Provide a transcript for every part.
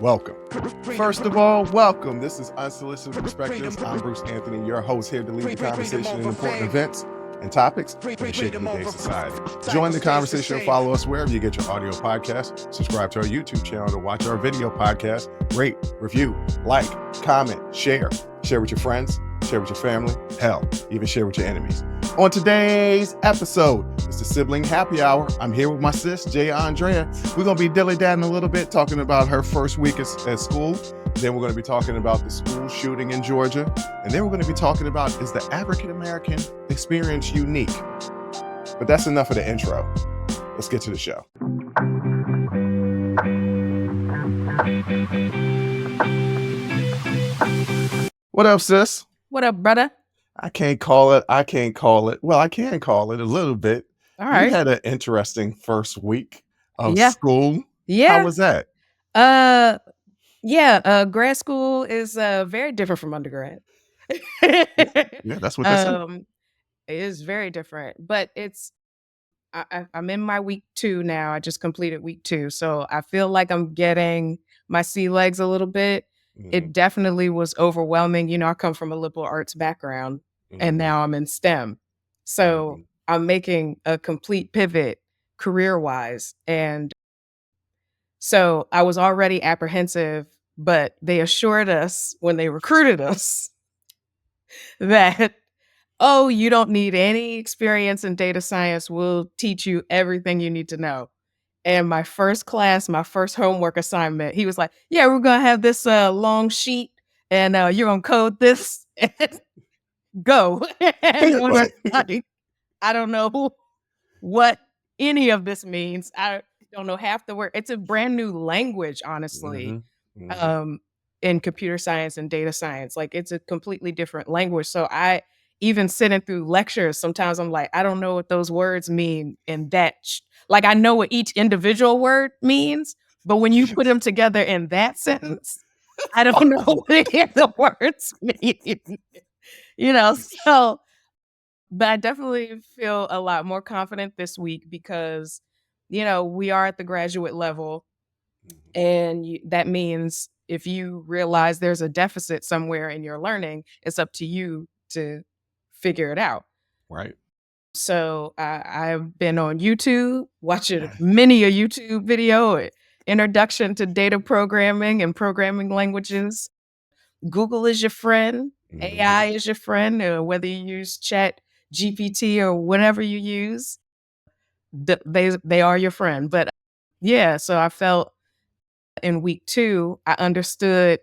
welcome. First of all, welcome. This is Unsolicited Perspectives. I'm Bruce Anthony, your host here to lead the conversation in important events and topics in the shaking day society. Join the conversation and follow us wherever you get your audio podcast. Subscribe to our YouTube channel to watch our video podcast. Rate, review, like, comment, share. Share with your friends, share with your family, hell, even share with your enemies. On today's episode, it's the Sibling Happy Hour. I'm here with my sis, Aundrea. We're going to be dilly-dadding a little bit, talking about her first week at school. Then we're going to be talking about the school shooting in Georgia. And then we're going to be talking about, is the African-American experience unique? But that's enough of the intro. Let's get to the show. What up, sis? What up, brother? I can't call it. Well, I can call it a little bit. All right. You had an interesting first week of Yeah. school. Yeah. How was that? Grad school is very different from undergrad. Yeah, that's what they said. It is very different, but I'm in my week 2 now. I just completed week 2. So I feel like I'm getting my sea legs a little bit. It definitely was overwhelming. You know, I come from a liberal arts background and now I'm in STEM. So I'm making a complete pivot career-wise. And so I was already apprehensive, but they assured us when they recruited us that, oh, you don't need any experience in data science. We'll teach you everything you need to know. And my first class, my first homework assignment, he was like, yeah, we're going to have this long sheet and you're going to code this and go. And I don't know what any of this means. I don't know half the word. It's a brand new language, honestly, in computer science and data science. Like, it's a completely different language. So I even sitting through lectures, sometimes I'm like, I don't know what those words mean in that. Like, I know what each individual word means, but when you put them together in that sentence, I don't know what any of the words mean. You know, so, but I definitely feel a lot more confident this week because, you know, we are at the graduate level. And that means if you realize there's a deficit somewhere in your learning, it's up to you to figure it out. Right. So I've been on YouTube, watching many a YouTube video, introduction to data programming and programming languages. Google is your friend. AI is your friend, whether you use Chat GPT or whatever you use, they are your friend. But yeah, so I felt in week 2, I understood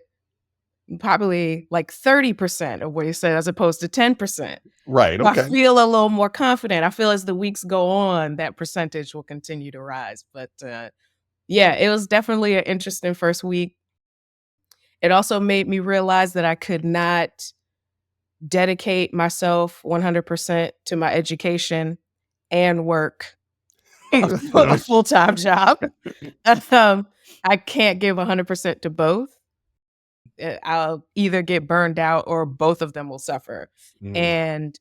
probably like 30% of what he said as opposed to 10%. Right. So Okay. I feel a little more confident. I feel as the weeks go on, that percentage will continue to rise. But yeah, it was definitely an interesting first week. It also made me realize that I could not dedicate myself 100% to my education and work a full-time job. I can't give 100% to both. I'll either get burned out or both of them will suffer. And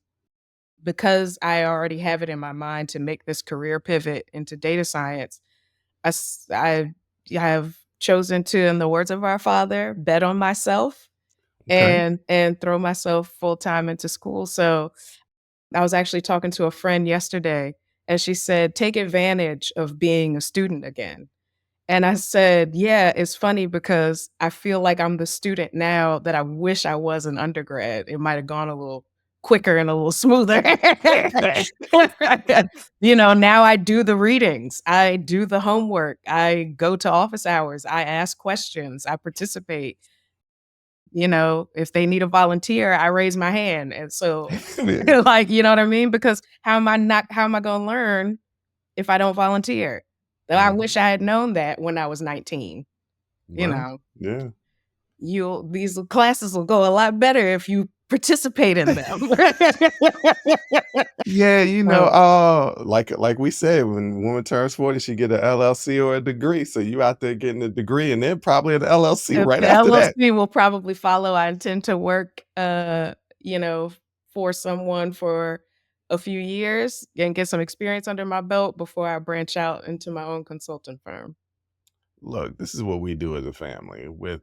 because I already have it in my mind to make this career pivot into data science, I have chosen to, in the words of our father, bet on myself and throw myself full-time into school. So I was actually talking to a friend yesterday and she said, take advantage of being a student again. And I said, yeah, it's funny because I feel like I'm the student now that I wish I was an undergrad. It might have gone a little quicker and a little smoother. You know, now I do the readings, I do the homework, I go to office hours, I ask questions, I participate. You know, if they need a volunteer, I raise my hand. And so like, you know what I mean? Because how am I going to learn if I don't volunteer? I wish I had known that when I was 19. You know, yeah, these classes will go a lot better if you participate in them. Yeah, you know, like we said, when a woman turns 40, she get an LLC or a degree. So you out there getting a degree and then probably an LLC right the after that. LLC will probably follow. I intend to work, you know, for someone for a few years and get some experience under my belt before I branch out into my own consulting firm. Look, this is what we do as a family. With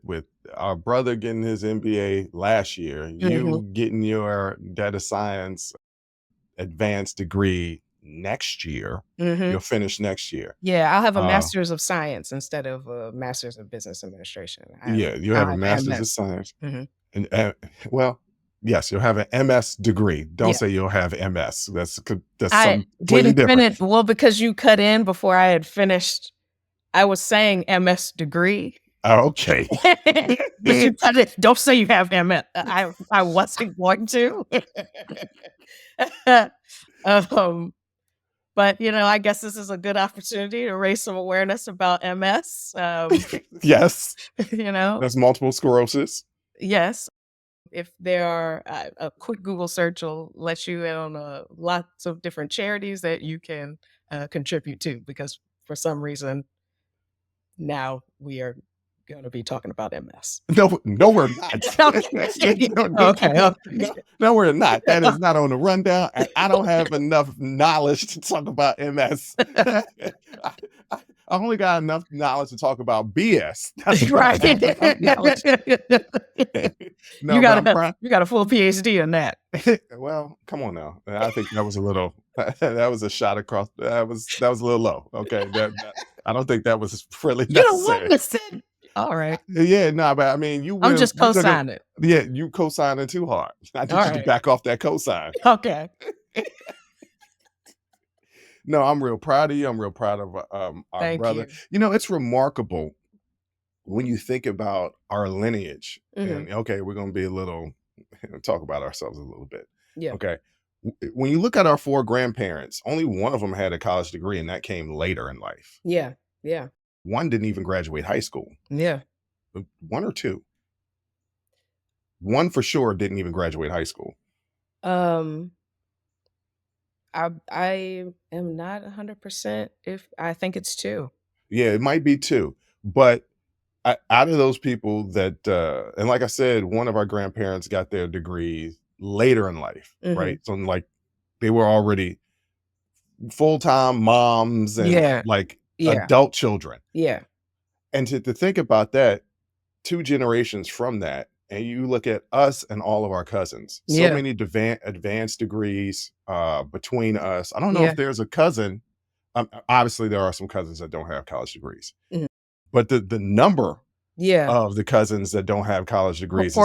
our brother getting his MBA last year, Hmm. you getting your data science advanced degree next year. Hmm. You'll finish next year. Yeah, I'll have a Uh, master's of science instead of a master's of business administration. yeah, you have I'll a have an master's of MS. science, Hmm. and well, yes, you'll have an MS degree. Don't Yeah. say you'll have MS. That's I something completely didn't different. finish well, because you cut in before I had finished. I was saying MS degree, Okay. but you cut it. Don't say you have MS. I wasn't going to. Um, but, I guess this is a good opportunity to raise some awareness about MS. Yes, You know, that's multiple sclerosis. yes, if there are a quick Google search will let you in on lots of different charities that you can contribute to, because for some reason now we are going to be talking about MS. No, no, we're not. Okay. No, no, Okay. Okay. no, we're not. That is not on the rundown. And I don't have enough knowledge to talk about MS. I only got enough knowledge to talk about BS. That's about Right. enough knowledge. You No, but got I'm a proud. you got a full PhD in that. Well, come on now. I think that was a little. That was a shot across. That was a little low. Okay, I don't think that was really You don't necessary. want to sit. All right. Yeah, no, but I mean, you I'm went. just You took a. co-signing. Yeah, you co-signing too hard. I All need you to right. back off that cosign. Okay. No, I'm real proud of you. I'm real proud of our Thank brother. you. It's remarkable when you think about our lineage. Mhm. And okay, we're going to be a little talk about ourselves a little bit. Yeah. Okay, when you look at our four grandparents, only one of them had a college degree, and that came later in life. Yeah. Yeah. One didn't even graduate high school. Yeah. One or two. One for sure didn't even graduate high school. Um, I am not 100%. If I think it's two. Yeah, it might be two, but out of those people that, and like I said, one of our grandparents got their degree later in life, Hmm. right? So like they were already full-time moms and Yeah. like Yeah. adult children. Yeah. And to think about that, two generations from that, and you look at us and all of our cousins, so Yeah. many advanced degrees between us. I don't know if Yeah. there's a cousin. Obviously, there are some cousins that don't have college degrees, Mhm. but the number Yeah. of the cousins that don't have college degrees is minimal.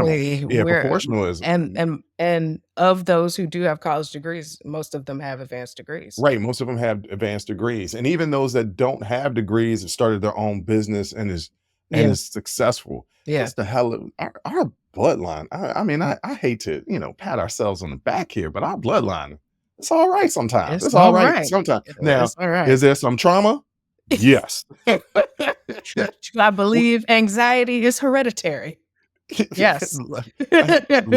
Proportionally, Yeah, we're proportional is and of those who do have college degrees, most of them have advanced degrees. right. Most of them have advanced degrees, and even those that don't have degrees have started their own business and Yeah. is successful. Yeah. It's the hell of our bloodline. I mean, I hate to pat ourselves on the back here, but our bloodline, it's all right sometimes. It's It's all all right right. sometimes. Now, It's all right. is there some trauma? Yes. I believe anxiety is hereditary. Yes. Look, let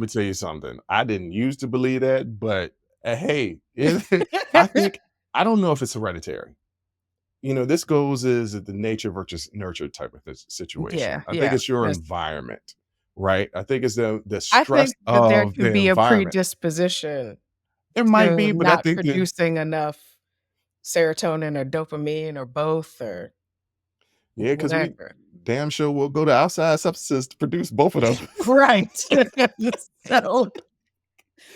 me tell you something. I didn't used to believe that, but hey, I think I don't know if it's hereditary. This goes is the nature versus nurture type of situation. Yeah, I think yeah. it's your That's environment, right? I think it's the I stress think that there of could the be a environment. predisposition It might to be, but I not think that producing enough serotonin or dopamine or both or yeah, because we whatever. damn sure will go to outside substances to produce both of them. Right. So,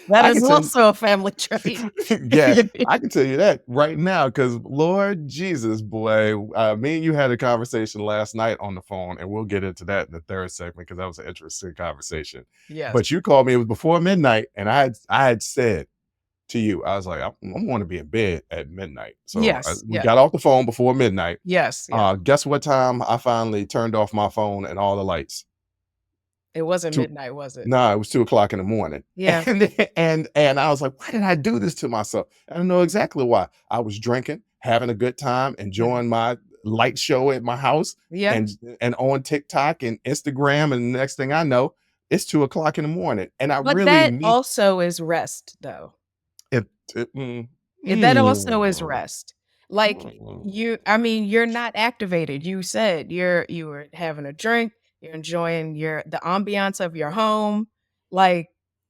that I is can tell you, also a family trait. yeah, I can tell you that right now because Lord Jesus, boy, me and you had a conversation last night on the phone, and we'll get into that in the third segment because that was an interesting conversation. Yes. But you called me; it was before midnight, and I had said to you, I was like, I'm going to be in bed at midnight. So Yes, we yes, got off the phone before midnight. yes, yes. Guess what time I finally turned off my phone and all the lights? It wasn't Two, midnight, was it? no, it was 2 o'clock in the morning. Yeah. And I was like, why did I do this to myself? I don't know exactly why. I was drinking, having a good time, Mhm. enjoying my light show at my house Yeah. and on TikTok and Instagram. And the next thing I know, it's 2 o'clock in the morning. And I But really that need also is rest, though. it. That also is Mm, rest. Like, mm. I mean, you're not activated. You said you were having a drink, you're enjoying the ambiance of your home. Like,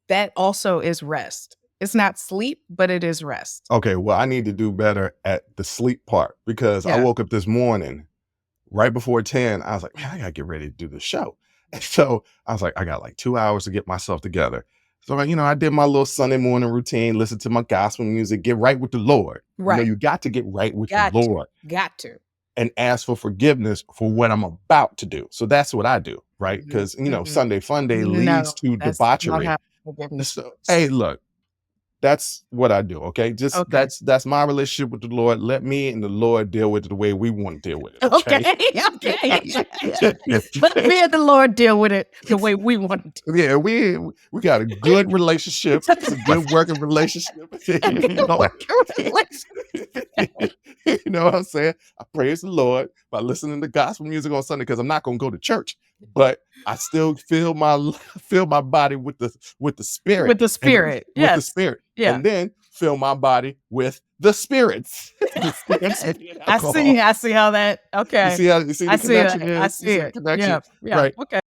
that also is rest. It's not sleep, but it is rest. Okay, well, I need to do better at the sleep part because I Yeah. woke up this morning right before 10, I was like, man, I gotta get ready to do the show. And so I was like, I got like 2 hours to get myself together. So, I did my little Sunday morning routine, listen to my gospel music, get right with the Lord. Right. You got to get right with the Got to. Lord Got to. and ask for forgiveness for what I'm about to do. So that's what I do, right? Mhm, Because, mhm. Sunday fun day leads No, to that's not debauchery. how forgiveness So, works. hey, look, that's what I do. Okay. Just Okay. that's my relationship with the Lord. Let me and the Lord deal with it the way we want to deal with it. Okay. Let me and the Lord deal with it the way we want to. Yeah, we got a good relationship. It's a good working relationship. You know, you know what I'm saying? I praise the Lord by listening to gospel music on Sunday because I'm not gonna go to church, but I still fill my body with the spirit With the and spirit. with the Yes. spirit, Yeah. and then fill my body with the spirits. The spirits and I alcohol. see how that. Okay. You see I the see connection it. I is? You see see the it. connection, Yeah. Yeah. right? Okay.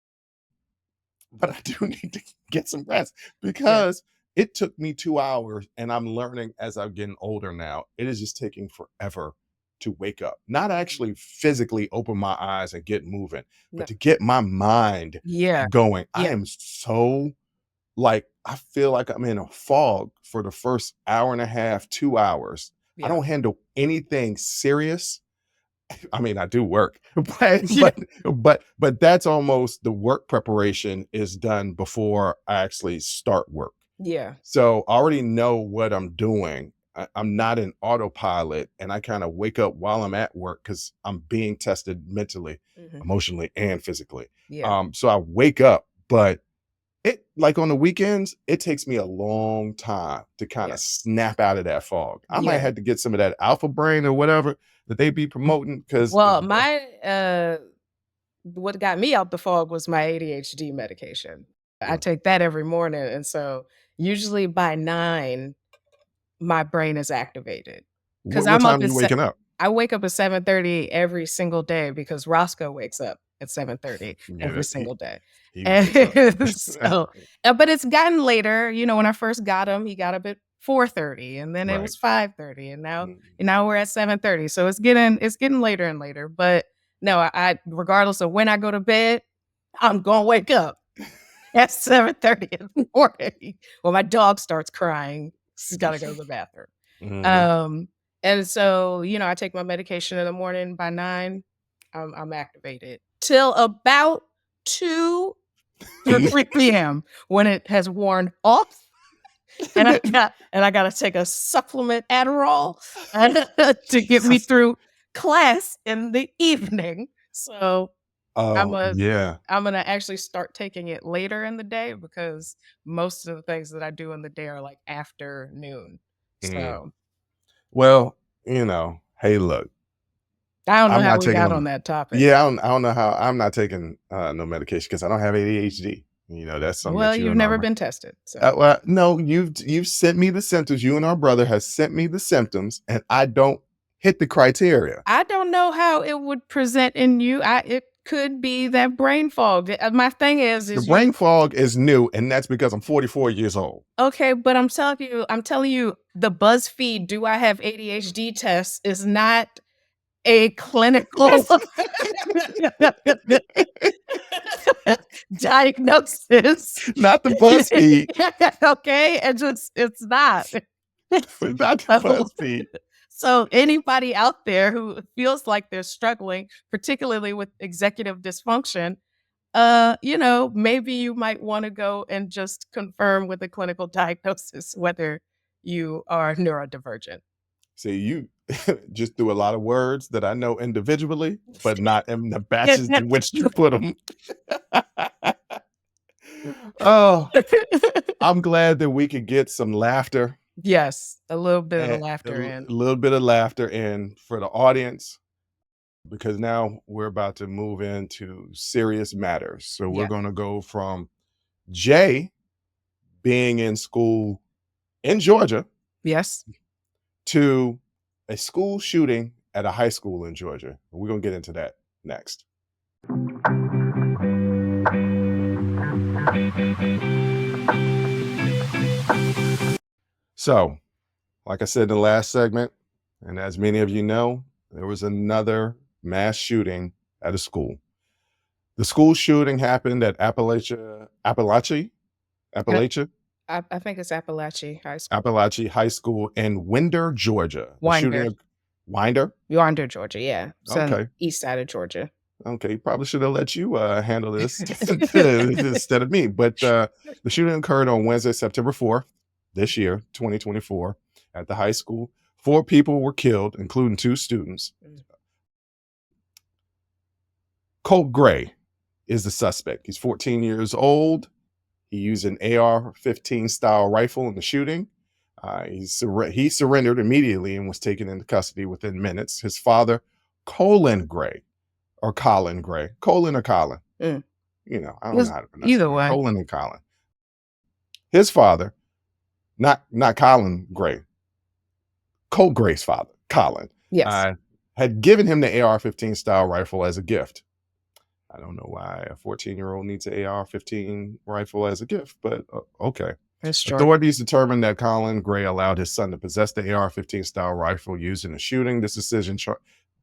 But I do need to get some rest Yeah. because it took me 2 hours, and I'm learning as I'm getting older now. It is just taking forever to wake up, not actually physically open my eyes and get moving, No. but to get my mind Yeah. going. I Yeah. am so I feel like I'm in a fog for the first hour and a half, 2 hours. I Yeah. don't handle anything serious. I mean, I do work, but Yeah. but that's almost the work preparation is done before I actually start work. Yeah. So I already know what I'm doing. I'm not in autopilot, and I kind of wake up while I'm at work because I'm being tested mentally, Mhm. emotionally, and physically. Yeah. So I wake up, but it like on the weekends, it takes me a long time to kind Yeah. of snap out of that fog. I might Yeah. have to get some of that alpha brain or whatever that they be promoting because Well, what got me out the fog was my ADHD medication. I take that every morning, and so usually by 9, my brain is activated because what I'm up time are at you waking up? I wake up at 7:30 every single day because Roscoe wakes up at 7:30 Yeah, every single day. he And wakes up. so, but it's gotten later. When I first got him, he got up at 4:30, and then it Right. was 5:30, and now Mm. we're at 7:30. So it's getting later and later. But no, I regardless of when I go to bed, I'm gonna wake up at 7:30 in the morning. Well, my dog starts crying. She's gotta go to the bathroom. Mhm. Um, and so, I take my medication in the morning by 9, I'm activated till about 2 or 3 PM when it has worn off and I gotta take a supplement Adderall to get me Jesus. through class in the evening. So I'm Oh, a yeah. I'm gonna actually start taking it later in the day because most of the things that I do in the day are like afternoon. Mm. So Well, hey, look, I don't know I'm how not we taking got them. on that topic. Yeah, I don't know how I'm not taking no medication because I don't have ADHD. That's something Well, that you you've and never been tested, so well, no, you've sent me the symptoms. You and our brother has sent me the symptoms, and I don't hit the criteria. I don't know how it would present in you. It could be that brain fog. My thing is The is you brain fog is new, and that's because I'm 44 years old. okay, but I'm telling you, the BuzzFeed "Do I have ADHD?" test is not a clinical diagnosis. Not the BuzzFeed. Okay, it's not. Not the So BuzzFeed. so anybody out there who feels like they're struggling, particularly with executive dysfunction, maybe you might wanna go and just confirm with a clinical diagnosis whether you are neurodivergent. See, you just threw a lot of words that I know individually, but not in the batches in which you put them. Oh, I'm glad that we could get some laughter Yes, a little bit of and laughter in. a little bit of laughter in for the audience because now we're about to move into serious matters. So we're Yeah. going to go from Jay being in school in Georgia Yes. to a school shooting at a high school in Georgia. We're going to get into that next. So, like I said in the last segment, and as many of you know, there was another mass shooting at a school. The school shooting happened at Appalachia I think it's Appalachia High School. Appalachia High School in Winder, Georgia. The Winder. shooting Winder? Winder, Georgia, yeah. So on the Okay. east side of Georgia. Okay, probably should have let you handle this instead of me. But the shooting occurred on Wednesday, September 4th, this year, 2024, at the high school. 4 people were killed, including 2 students. Colt Gray is the suspect. He's 14 years old. He used an AR-15 style rifle in the shooting. He surrendered immediately and was taken into custody within minutes. His father, Colin Gray, or Colin Gray, Colin or Colin, I don't know how to pronounce either it. way. Colin and Colin. His father, not Colin Gray, Colt Gray's father, Colin, Yes. had given him the AR-15 style rifle as a gift. I don't know why a 14-year-old needs an AR-15 rifle as a gift, but okay. Authorities determined that Colin Gray allowed his son to possess the AR-15 style rifle used in the shooting. This decision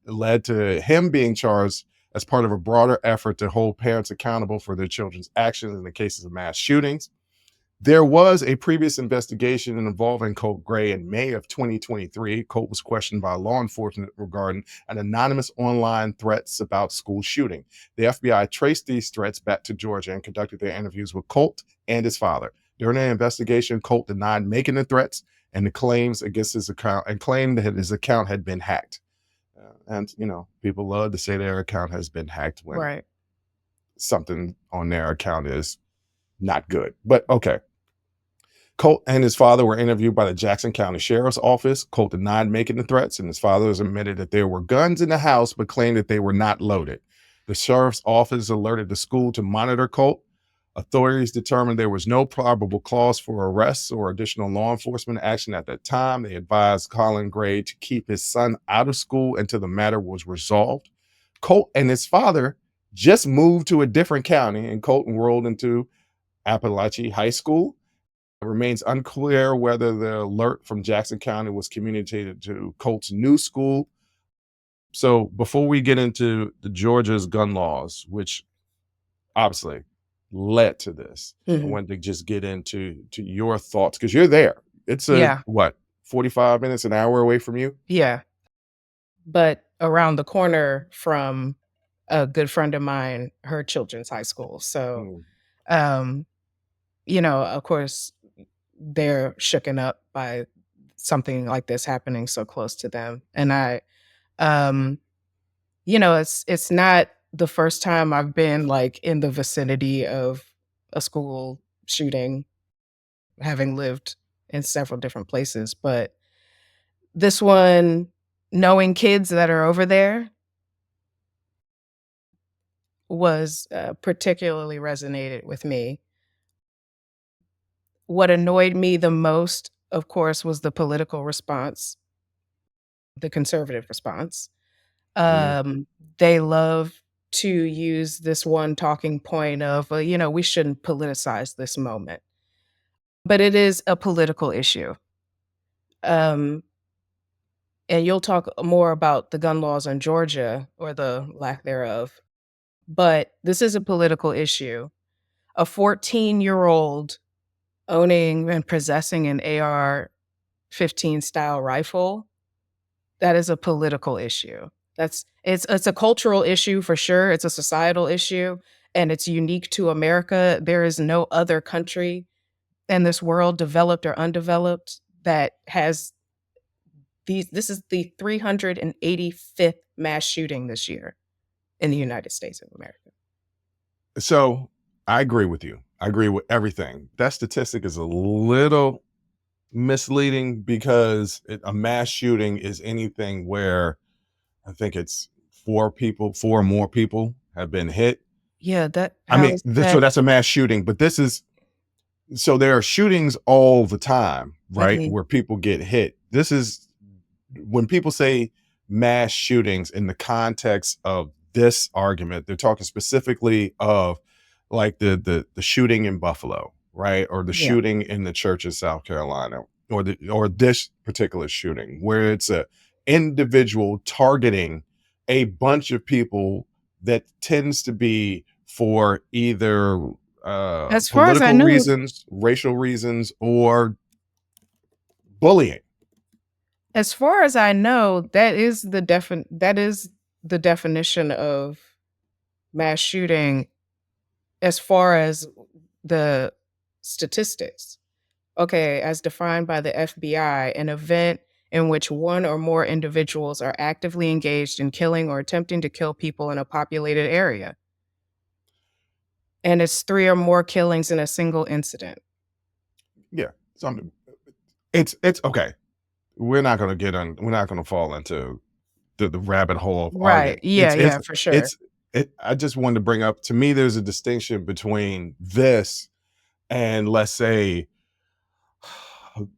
led to him being charged as part of a broader effort to hold parents accountable for their children's actions in the cases of mass shootings. There was a previous investigation involving Colt Gray in May of 2023. Colt was questioned by law enforcement regarding an anonymous online threats about school shooting. The FBI traced these threats back to Georgia and conducted their interviews with Colt and his father. During the investigation, Colt denied making the threats and the claims against his account and claimed that his account had been hacked. And people love to say their account has been hacked when something on their account is not good. But okay. Colt and his father were interviewed by the Jackson County Sheriff's Office. Colt denied making the threats, and his father has admitted that there were guns in the house, but claimed that they were not loaded. The Sheriff's Office alerted the school to monitor Colt. Authorities determined there was no probable cause for arrests or additional law enforcement action at that time. They advised Colin Gray to keep his son out of school until the matter was resolved. Colt and his father just moved to a different county, and Colt enrolled into Appalachia High School. It remains unclear whether the alert from Jackson County was communicated to Colt's new school. So before we get into the Georgia's gun laws, which obviously led to this, I wanted to just get into your thoughts, because you're there. It's 45 minutes, an hour away from you? Yeah. But around the corner from a good friend of mine, her children's high school. So, of course, they're shooken up by something like this happening so close to them. And it's not the first time I've been like in the vicinity of a school shooting, having lived in several different places. But this one, knowing kids that are over there, was particularly resonated with me. What annoyed me the most, of course, was the political response, the conservative response. They love to use this one talking point of, we shouldn't politicize this moment. But it is a political issue. And you'll talk more about the gun laws in Georgia, or the lack thereof. But this is a political issue. A 14-year-old owning and possessing an AR-15 style rifle, that is a political issue. It's a cultural issue for sure. It's a societal issue, and it's unique to America. There is no other country in this world, developed or undeveloped, that has these. This is the 385th mass shooting this year in the United States of America. So I agree with you. I agree with everything. That statistic is a little misleading, because a mass shooting is anything where I think it's 4 or more people have been hit. Yeah, so that's a mass shooting, but so there are shootings all the time, right? Where people get hit. This is when people say mass shootings in the context of this argument, they're talking specifically of like the shooting in Buffalo, right? Or the shooting in the church in South Carolina, or this particular shooting where it's a individual targeting a bunch of people that tends to be for either As far as I political know, reasons, racial reasons, or bullying. as far as I know, that is the definition of mass shooting as far as the statistics. Okay, as defined by the FBI, an event in which one or more individuals are actively engaged in killing or attempting to kill people in a populated area. And it's 3 or more killings in a single incident. Yeah. It's okay. We're not going to fall into the rabbit hole of Right. arguing. Yeah, for sure. I just wanted to bring up, to me, there's a distinction between this and, let's say,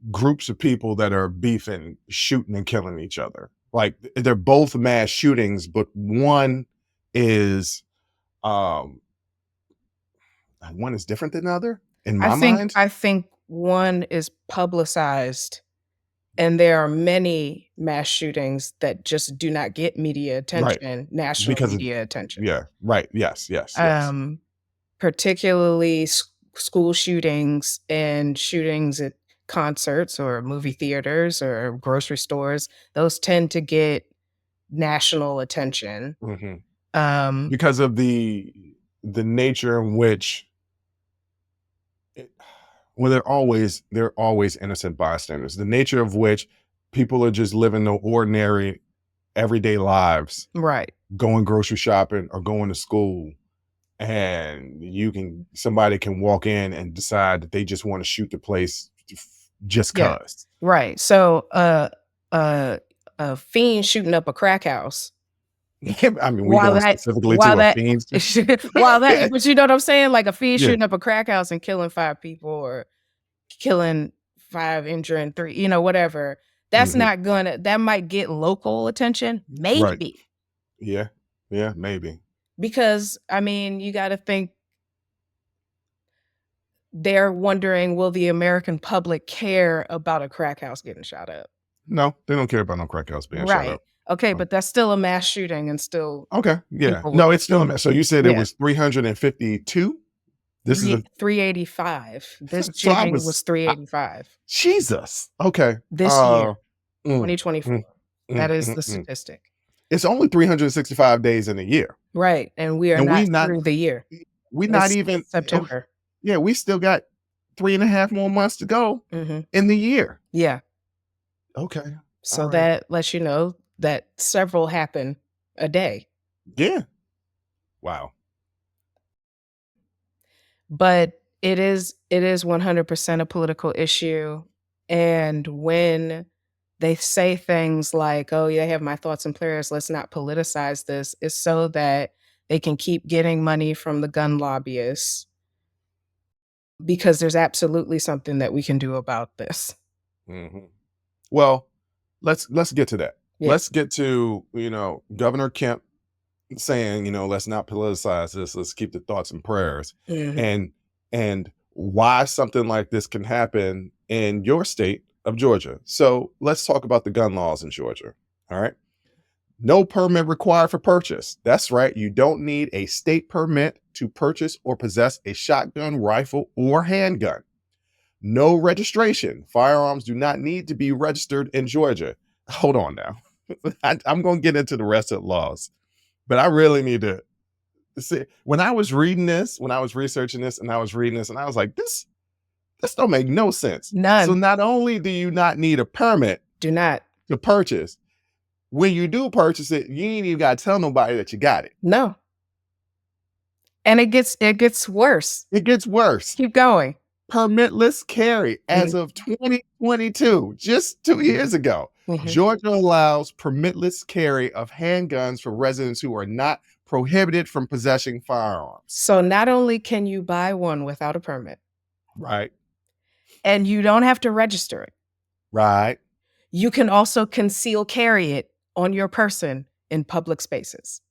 groups of people that are beefing, shooting and killing each other. Like, they're both mass shootings, but one is different than the other in my mind. I think one is publicized, and there are many mass shootings that just do not get media Right. attention, national Because of, media attention. yeah, right. Yes. Particularly school shootings and shootings at concerts or movie theaters or grocery stores. Those tend to get national attention. Mhm. Um, Because of the nature in which well, they're always innocent bystanders. The nature of which people are just living their ordinary, everyday lives, right. going grocery shopping or going to school, and somebody can walk in and decide that they just want to shoot the place just Yeah. cause. Right. So, a fiend shooting up a crack house. I mean, we going specifically to a fiend. But you know what I'm saying? Like a fiend Yeah. shooting up a crack house and killing 5 people, or killing 5, injuring 3, whatever. That's Mhm. not that might get local attention, Right. maybe. Yeah, maybe. Because, I mean, you gotta think they're wondering, will the American public care about a crack house getting shot up? No, they don't care about no crack house being shut Right. up. Okay, but that's still a mass shooting and still Okay, yeah. people No, would it's still a mess. So you said it Yeah. was 352? This is a 385. This so I shooting was was 385 Jesus. Okay. this year, Mm, 2024. That is the statistic. It's only 365 days in a year. Right, and we are And not through the year. we not It's even September. yeah, we still got 3.5 more months to go Mhm. in the year. Yeah. Okay. So All right. that lets you know that several happen a day. Yeah. Wow. But it is 100% a political issue, and when they say things like, "Oh, yeah, I have my thoughts and prayers, let's not politicize this," it's so that they can keep getting money from the gun lobbyists, because there's absolutely something that we can do about this. Mhm. Well, let's get to that. Yeah. Let's get to, Governor Kemp saying, let's not politicize this. Let's keep the thoughts and prayers. Mhm. And why something like this can happen in your state of Georgia. So let's talk about the gun laws in Georgia. All right. No permit required for purchase. That's right. You don't need a state permit to purchase or possess a shotgun, rifle, or handgun. No registration. Firearms do not need to be registered in Georgia. Hold on now. I'm going to get into the rest of the laws, but I really need to see. When I was reading this, when I was researching this, and I was reading this, and I was like, this don't make no sense. None. So not only do you not need a permit Do not. to purchase, when you do purchase it, you ain't even got to tell nobody that you got it. No. And it gets worse. It gets worse. Keep going. Permitless carry as of 2022, just 2 years ago. Mhm. Georgia allows permitless carry of handguns for residents who are not prohibited from possessing firearms. So not only can you buy one without a permit, Right. and you don't have to register it, Right. you can also conceal carry it on your person in public spaces.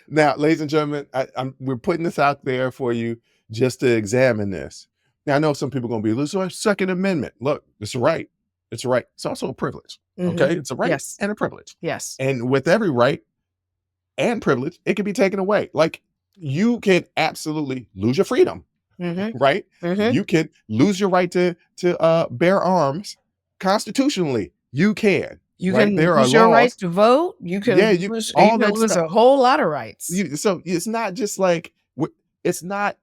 Now, ladies and gentlemen, we're putting this out there for you just to examine this. Now, I know some people are going to be, this is our Second Amendment. Look, it's a right. It's a right. It's also a privilege. Mhm. Okay. It's a right Yes. and a privilege. Yes. And with every right and privilege, it can be taken away. Like, you can absolutely lose your freedom, right? You can lose your right to bear arms constitutionally. You can. You Right? can There are lose your right laws. to vote. You Yeah, can all that lose stuff. a whole lot of rights. So it's not just like it's not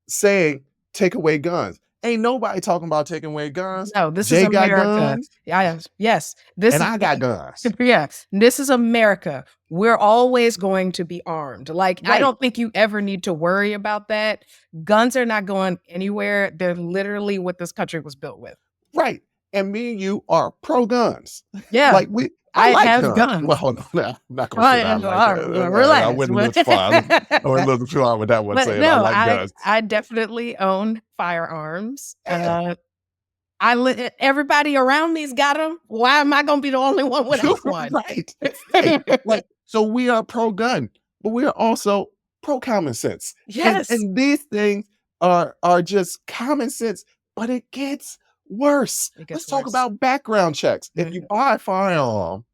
saying take away guns. Ain't nobody talking about taking away guns. No, this is Jay got America. guns, Yes. This and is I got guns. yes. This is America. We're always going to be armed. Like, I Right. don't think you ever need to worry about that. Guns are not going anywhere. They're literally what this country was built with. Right. And me and you are pro guns. Yeah. Like I like have guns. Well, hold on. I'm not gonna say that. I like that. Relax. I went a little far. I went a little too far with that one, But saying no, I like guns. I definitely own firearms. Everybody around me's got them. Why am I gonna be the only one without one? Right. Like, so we are pro gun, but we are also pro common sense. Yes. And these things are just common sense, but it gets worse. Let's talk about background checks. If you buy a firearm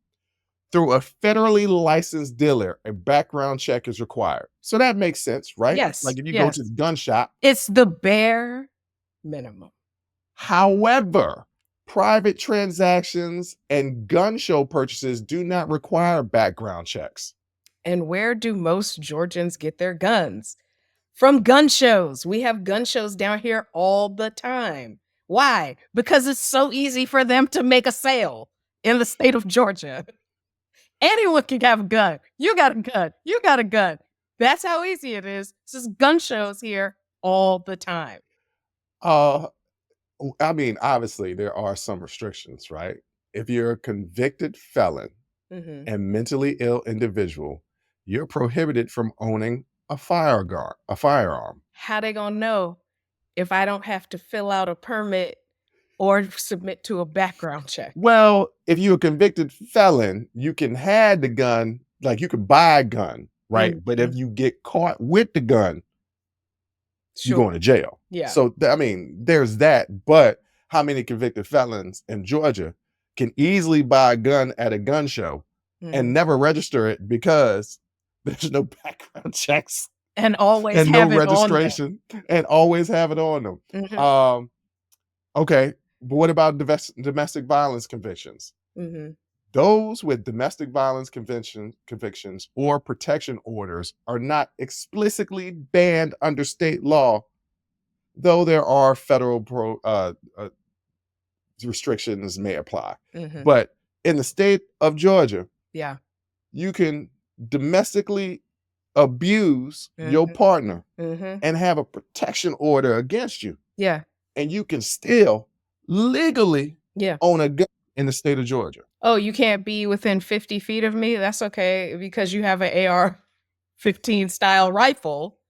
through a federally licensed dealer, a background check is required. So that makes sense, right? Yes. Like if you go to the gun shop. It's the bare minimum. However, private transactions and gun show purchases do not require background checks. And where do most Georgians get their guns? From gun shows. We have gun shows down here all the time. Why? Because it's so easy for them to make a sale in the state of Georgia. Anyone can have a gun. You got a gun. You got a gun. That's how easy it is. It's just gun shows here all the time. I mean, obviously there are some restrictions, right? If you're a convicted felon and mentally ill individual, you're prohibited from owning a firearm. How they gonna know if I don't have to fill out a permit or submit to a background check? Well, if you're a convicted felon, you can have the gun, like you can buy a gun, right? But if you get caught with the gun, you're going to jail. Yeah. So, I mean, there's that. But how many convicted felons in Georgia can easily buy a gun at a gun show and never register it because there's no background checks and always and have no it registration on them. and always have it on them? Okay, but what about domestic violence convictions? Those with domestic violence convictions or protection orders are not explicitly banned under state law, though there are federal restrictions may apply. But in the state of Georgia, you can domestically abuse your partner and have a protection order against you. And you can still legally own a gun in the state of Georgia. Oh, you can't be within 50 feet of me? That's okay, because you have an AR-15 style rifle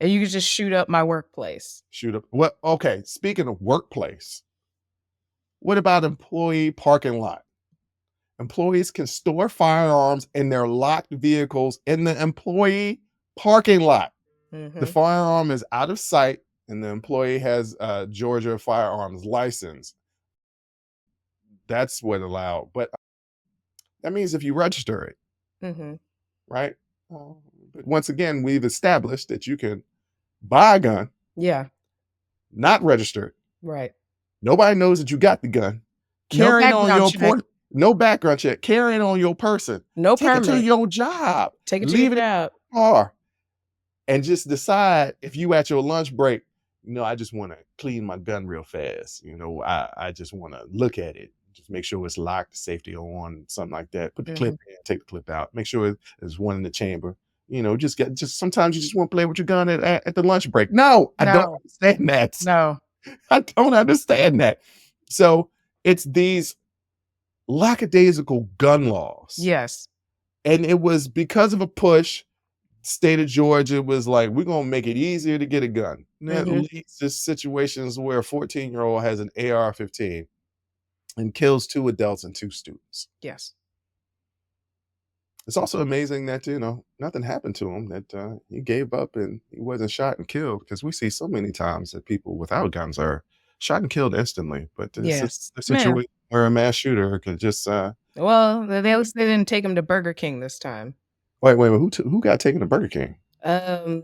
and you can just shoot up my workplace. Shoot up. Well, okay, speaking of workplace, what about employee parking lot? Employees can store firearms in their locked vehicles in the employee parking lot. The firearm is out of sight and the employee has a Georgia firearms license. That's what allowed. But that means if you register it, right? But once again, we've established that you can buy a gun, not register it. Right. Nobody knows that you got the gun. Carry it on your no background check. Carry it on your person. No permit. Take it to your job. Take it to Leave your it in job. your car. And just decide if you at your lunch break, I just want to clean my gun real fast. I just want to look at it. Just make sure it's locked, safety on, something like that. Put the clip in, take the clip out. Make sure there's one in the chamber. Just sometimes you just want to play with your gun at the lunch break. No, I don't understand that. No. I don't understand that. So it's these lackadaisical gun laws. Yes. And it was because of a push, state of Georgia was like, we're going to make it easier to get a gun. And that leads to situations where a 14-year-old has an AR-15 and kills 2 adults and 2 students. Yes. It's also amazing that, nothing happened to him, that he gave up and he wasn't shot and killed, because we see so many times that people without guns are shot and killed instantly. But it's a situation where a mass shooter could just... Well, at least they didn't take him to Burger King this time. Wait, who got taken to Burger King? Oh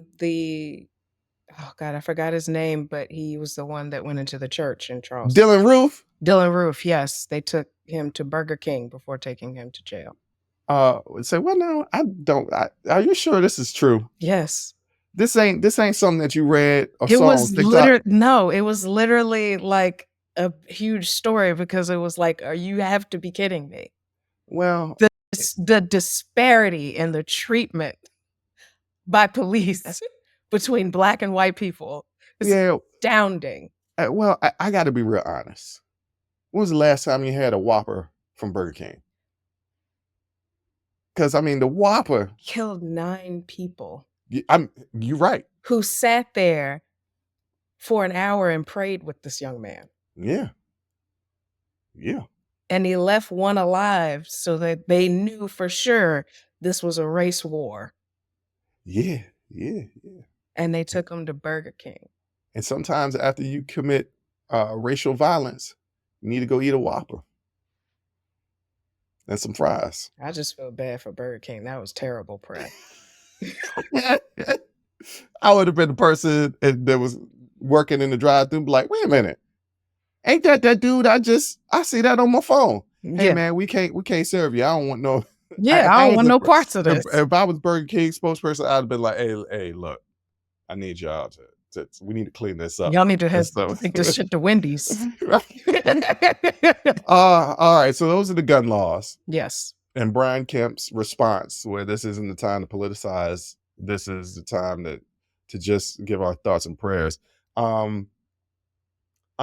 God, I forgot his name, but he was the one that went into the church in Charleston. Dylan Roof? Dylan Roof, yes. They took him to Burger King before taking him to jail. Say, well, no, I don't. Are you sure this is true? Yes. This ain't something that you read or It saw was on TikTok. no, it was literally like a huge story because it was like, you have to be kidding me. Well, The disparity in the treatment by police between Black and white people is astounding. Well, I got to be real honest. When was the last time you had a Whopper from Burger King? Because I mean, the Whopper killed 9 people. You're right. Who sat there for an hour and prayed with this young man. Yeah. And he left one alive so that they knew for sure this was a race war. Yeah. And they took him to Burger King. And sometimes after you commit racial violence, you need to go eat a Whopper and some fries. I just feel bad for Burger King. That was terrible prep. I would have been the person that was working in the drive-thru, like, wait a minute, ain't that dude? I see that on my phone. Hey man, we can't serve you. I don't want no. Yeah, I don't want no parts of this. If I was Burger King spokesperson, I'd have been like, hey, look, I need y'all to we need to clean this up. Y'all need to take this shit to Wendy's. All right, so those are the gun laws. Yes. And Brian Kemp's response, where this isn't the time to politicize, this is the time to just give our thoughts and prayers. I'm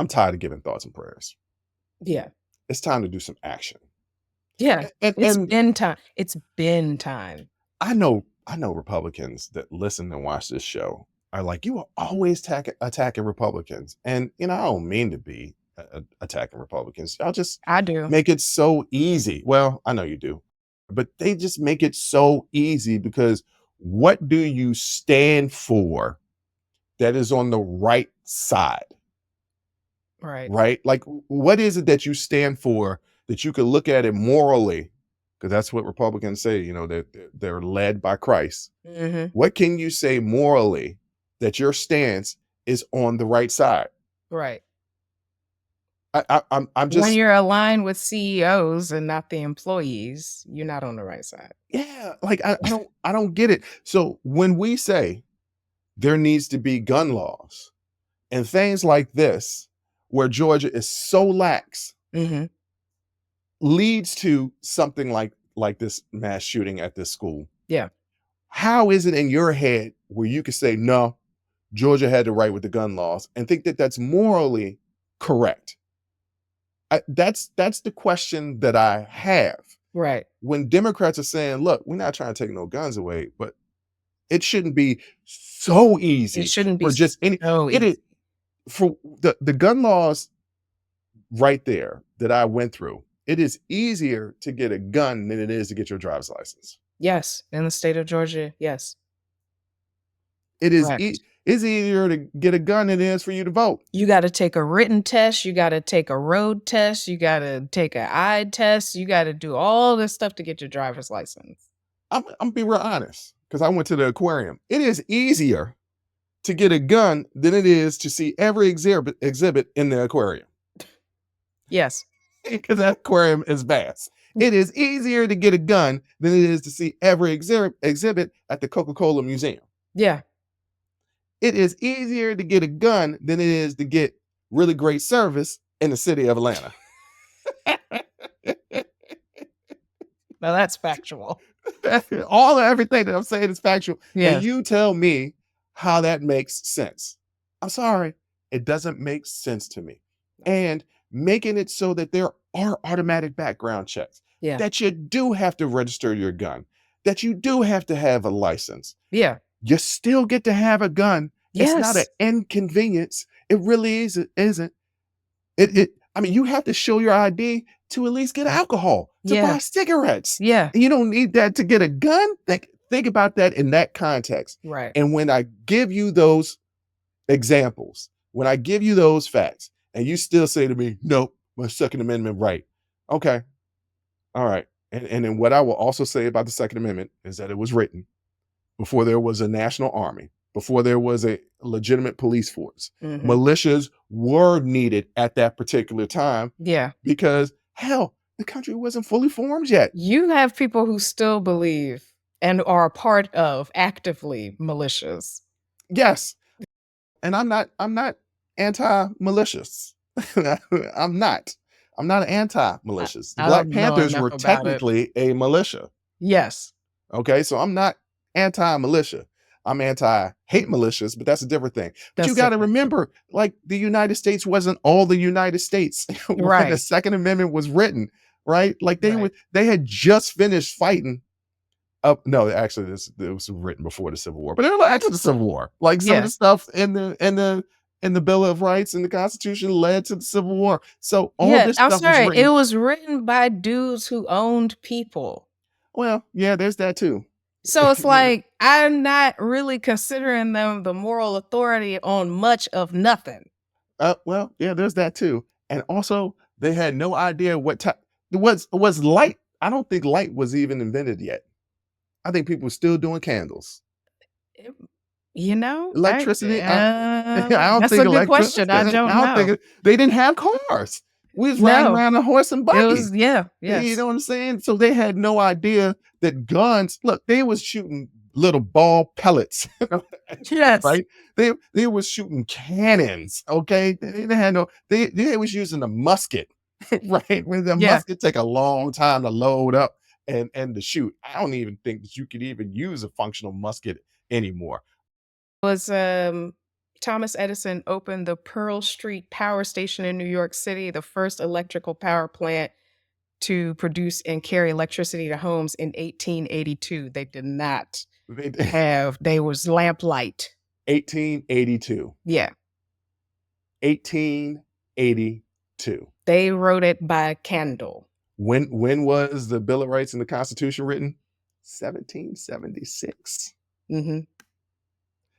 tired of giving thoughts and prayers. Yeah. It's time to do some action. Yeah. It's been time. I know Republicans that listen and watch this show are like, you are always attacking Republicans. And, I don't mean to be attacking Republicans. I do. Make it so easy. Well, I know you do. But they just make it so easy because what do you stand for that is on the right side? Right? Like, what is it that you stand for that you could look at it morally? Because that's what Republicans say, they're led by Christ. Mm-hmm. What can you say morally that your stance is on the right side? Right. I'm just, when you're aligned with CEOs and not the employees, you're not on the right side. Yeah, like I don't get it. So when we say there needs to be gun laws and things like this, where Georgia is so lax, mm-hmm. leads to something like this mass shooting at this school. Yeah. How is it in your head where you could say, no, Georgia had the right with the gun laws and think that that's morally correct? That's the question that I have. Right. When Democrats are saying, look, we're not trying to take no guns away, but it shouldn't be so easy. It shouldn't be for just any. It is for the gun laws right there that I went through. It is easier to get a gun than it is to get your driver's license. Yes, in the state of Georgia, yes. It is. It's easier to get a gun than it is for you to vote. You got to take a written test. You got to take a road test. You got to take an eye test. You got to do all this stuff to get your driver's license. I'm gonna be real honest, because I went to the aquarium. It is easier to get a gun than it is to see every exhibit in the aquarium. Yes. Because that aquarium is vast. It is easier to get a gun than it is to see every exhibit at the Coca-Cola Museum. Yeah. It is easier to get a gun than it is to get really great service in the city of Atlanta. Now that's factual. Everything that I'm saying is factual. Yes. And you tell me how that makes sense. I'm sorry. It doesn't make sense to me. And making it so that there are automatic background checks, that you do have to register your gun, that you do have to have a license. Yeah. You still get to have a gun. Yes. It's not an inconvenience. It really isn't. I mean, you have to show your ID to at least get alcohol, to buy cigarettes. Yeah. You don't need that to get a gun. Think about that in that context. Right. And when I give you those examples, when I give you those facts, and you still say to me, nope, my Second Amendment right. Okay. All right. And then what I will also say about the Second Amendment is that it was written before there was a national army, before there was a legitimate police force. Mhm. Militias were needed at that particular time Yeah. because, hell, the country wasn't fully formed yet. You have people who still believe and are a part of actively militias. Yes. And I'm not anti-malicious. I'm not. I'm not anti-malicious. The I Black don't know Panthers enough were about it. technically a militia. Yes. Okay, so I'm not anti-militia. I'm anti-hate militias, but that's a different thing. But That's you got to different. remember, like, the United States wasn't all the United States when the Right. Second Amendment was written, right? Like Right. they had just finished fighting. No, actually, it was written before the Civil War, but it was after the Civil War. Like some of Yeah. the stuff in the Bill of Rights and the Constitution led to the Civil War. So all Yeah, this I'm stuff was sorry. It written. was written by dudes who owned people. Well, yeah, there's that too. So it's You know? like, I'm not really considering them the moral authority on much of nothing. Well, yeah, there's that too. And also, they had no idea what type was light. I don't think light was even invented yet. I think people were still doing candles. It- You know, Electricity, I don't that's think a good question. I I don't don't think know. they didn't have cars. We was riding No, around a horse and it buggy. was, yeah, You yes. know what I'm saying? So they had no idea that guns. Look, they was shooting little ball pellets, Yes. right? They was shooting cannons. Okay, they had no. They was using a musket, right? When the Yeah. musket take a long time to load up and to shoot. I don't even think that you could even use a functional musket anymore. Was Thomas Edison opened the Pearl Street Power Station in New York City, the first electrical power plant to produce and carry electricity to homes in 1882. They did not they was lamplight. 1882. Yeah. 1882. They wrote it by candle. When was the Bill of Rights and the Constitution written? 1776. Mm-hmm.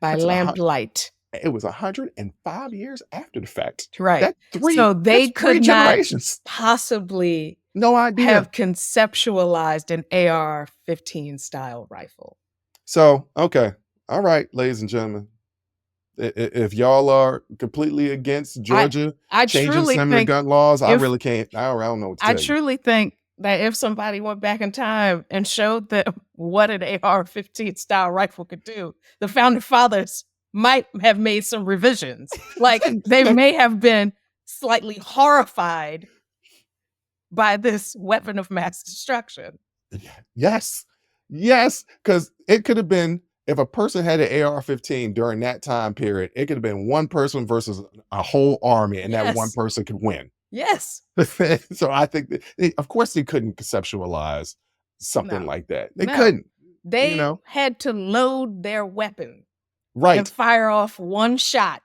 By That's lamplight. It was 105 years after the fact. Right. So they that's three could not generations. possibly No idea. have conceptualized an AR-15 style rifle. So, okay. All right, ladies and gentlemen. If y'all are completely against Georgia I changing truly some of the think gun laws, I if- really can't. I don't know what to I tell you. truly think that if somebody went back in time and showed them what an AR-15 style rifle could do, the founding fathers might have made some revisions. Like they may have been slightly horrified by this weapon of mass destruction. Yes. Yes. Because it could have been, if a person had an AR-15 during that time period, it could have been one person versus a whole army, and that one Yes. person could win. Yes. So I think that of course they couldn't conceptualize something No. like that. They No. couldn't. They know. had to load their weapon and Right. fire off one shot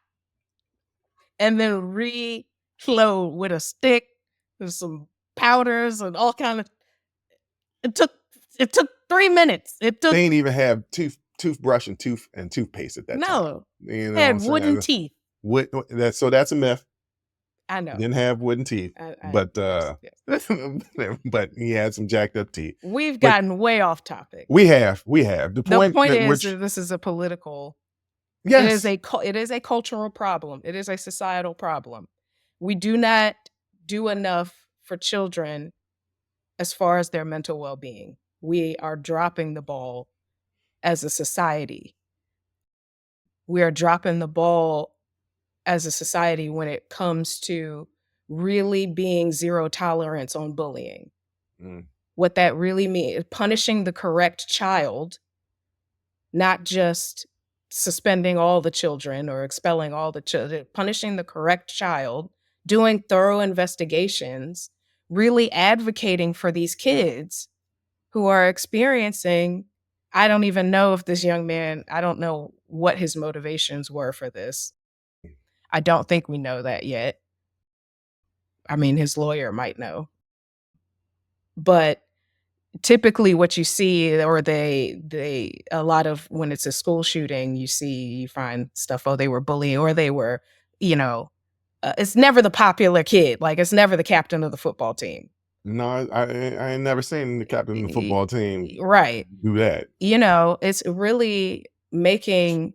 and then reload with a stick with some powders and all kind of. It took 3 minutes. It took They ain't even have toothbrush and toothpaste at that time. no. You know Had what I'm wooden saying? teeth. So that's a myth. I know. Didn't have wooden teeth, but yes. but he had some jacked up teeth. We've But gotten way off topic. we have. The The point at is which, that this is a political. yes, It is a cultural problem. It is a societal problem. We do not do enough for children as far as their mental well-being. We are dropping the ball as a society. We are dropping the ball as a society when it comes to really being zero tolerance on bullying. Mm. What that really means, punishing the correct child, not just suspending all the children or expelling all the children, punishing the correct child, doing thorough investigations, really advocating for these kids who are experiencing. I don't even know if this young man, I don't know what his motivations were for this. I don't think we know that yet. I mean, his lawyer might know. But typically what you see, or a lot of when it's a school shooting, you find stuff, oh, they were bullying, or they were, it's never the popular kid. Like, it's never the captain of the football team. No, I ain't never seen the captain of the football team Right. do that. It's really making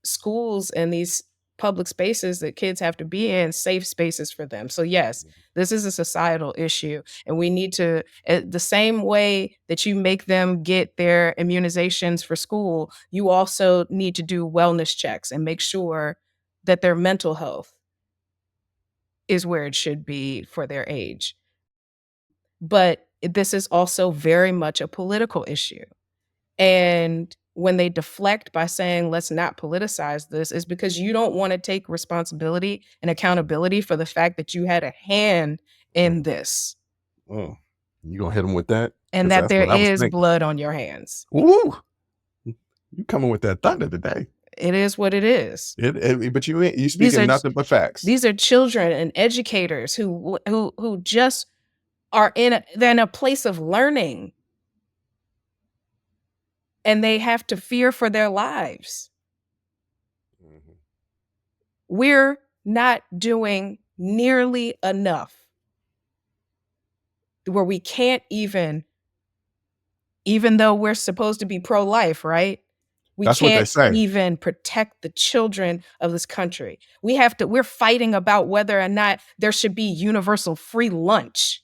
schools and these public spaces that kids have to be in safe spaces for them. So yes, this is a societal issue, and we need to the same way that you make them get their immunizations for school, you also need to do wellness checks and make sure that their mental health is where it should be for their age. But this is also very much a political issue. And when they deflect by saying, let's not politicize this, is because you don't want to take responsibility and accountability for the fact that you had a hand in this Oh, you gonna hit him with that? and 'Cause that that's there what I was is thinking. blood on your hands. Ooh, you coming with that thunder today. It is what it is. But you These are speaking nothing but facts. These are children and educators who just are they're in a place of learning, and they have to fear for their lives. Mhm. We're not doing nearly enough where we can't even though we're supposed to be pro-life, right? We That's what they can't say. even protect the children of this country. We're fighting about whether or not there should be universal free lunch.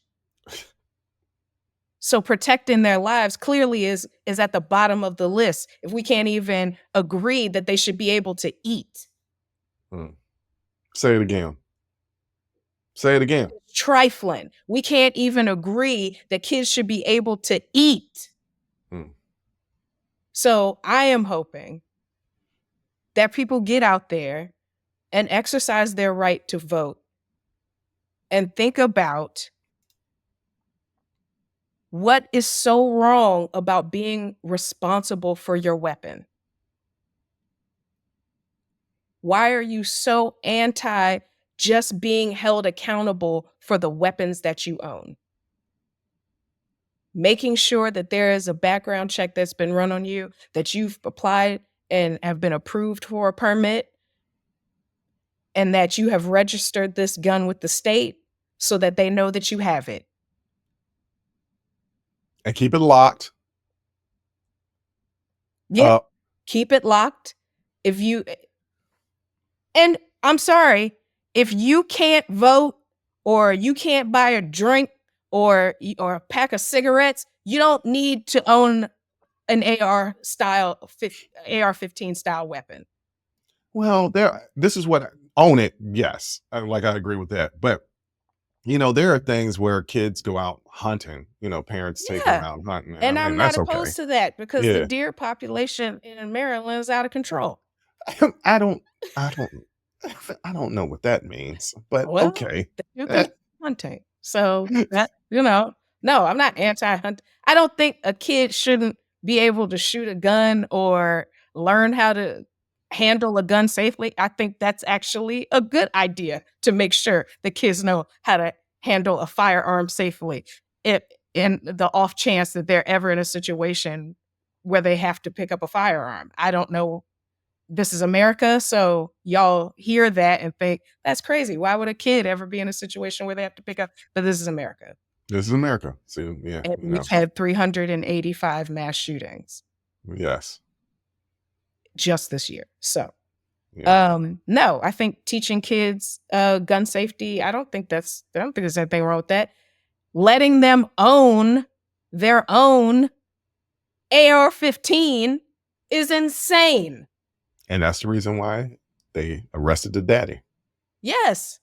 So protecting their lives clearly is at the bottom of the list if we can't even agree that they should be able to eat. Say it again. Say it again. Trifling. We can't even agree that kids should be able to eat. So I am hoping that people get out there and exercise their right to vote and think about what is so wrong about being responsible for your weapon. Why are you so anti just being held accountable for the weapons that you own? Making sure that there is a background check that's been run on you, that you've applied and have been approved for a permit, and that you have registered this gun with the state so that they know that you have it. And keep it locked. Yeah, keep it locked. And I'm sorry, if you can't vote or you can't buy a drink or a pack of cigarettes, you don't need to own an AR-15 style weapon. Well, this is what own it. Yes. I agree with that. But there are things where kids go out hunting, parents take them out hunting. And I'm not that's opposed to that because the deer population in Maryland is out of control. I don't know what that means, but okay. You can hunting. So that, no, I'm not anti-hunt. I don't think a kid shouldn't be able to shoot a gun or learn how to handle a gun safely. I think that's actually a good idea to make sure the kids know how to handle a firearm safely. In the off chance that they're ever in a situation where they have to pick up a firearm. I don't know. This is America, so y'all hear that and think, that's crazy. Why would a kid ever be in a situation where they have to pick up? But this is America. This is America. So, yeah. And we've had 385 mass shootings. Yes. Just this year. So, no, I think teaching kids gun safety, I don't think there's anything wrong with that. Letting them own their own AR-15 is insane. And that's the reason why they arrested the daddy. Yes.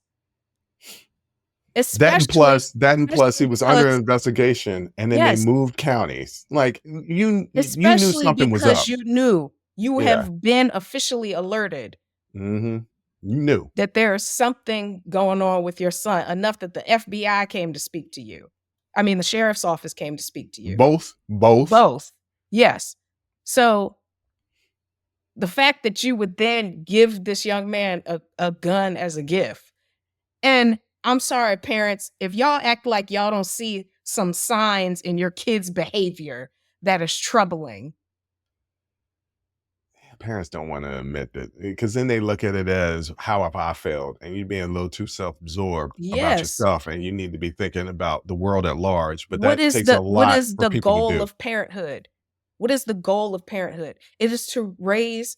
That and plus he was under investigation, and then they moved counties. You knew something was up. You knew. You have been officially alerted. Mm-hmm. You knew that there is something going on with your son enough that the FBI came to speak to you. I mean, the sheriff's office came to speak to you. Both. Yes. So the fact that you would then give this young man a gun as a gift. And I'm sorry, parents, if y'all act like y'all don't see some signs in your kid's behavior that is troubling. parents don't want to admit that, because then they look at it as, how have I failed? And you being a little too self-absorbed about Yes. yourself, and you need to be thinking about the world at large. But What that is takes a what lot is for the people to goal do. of parenthood? What is the goal of parenthood? It is to raise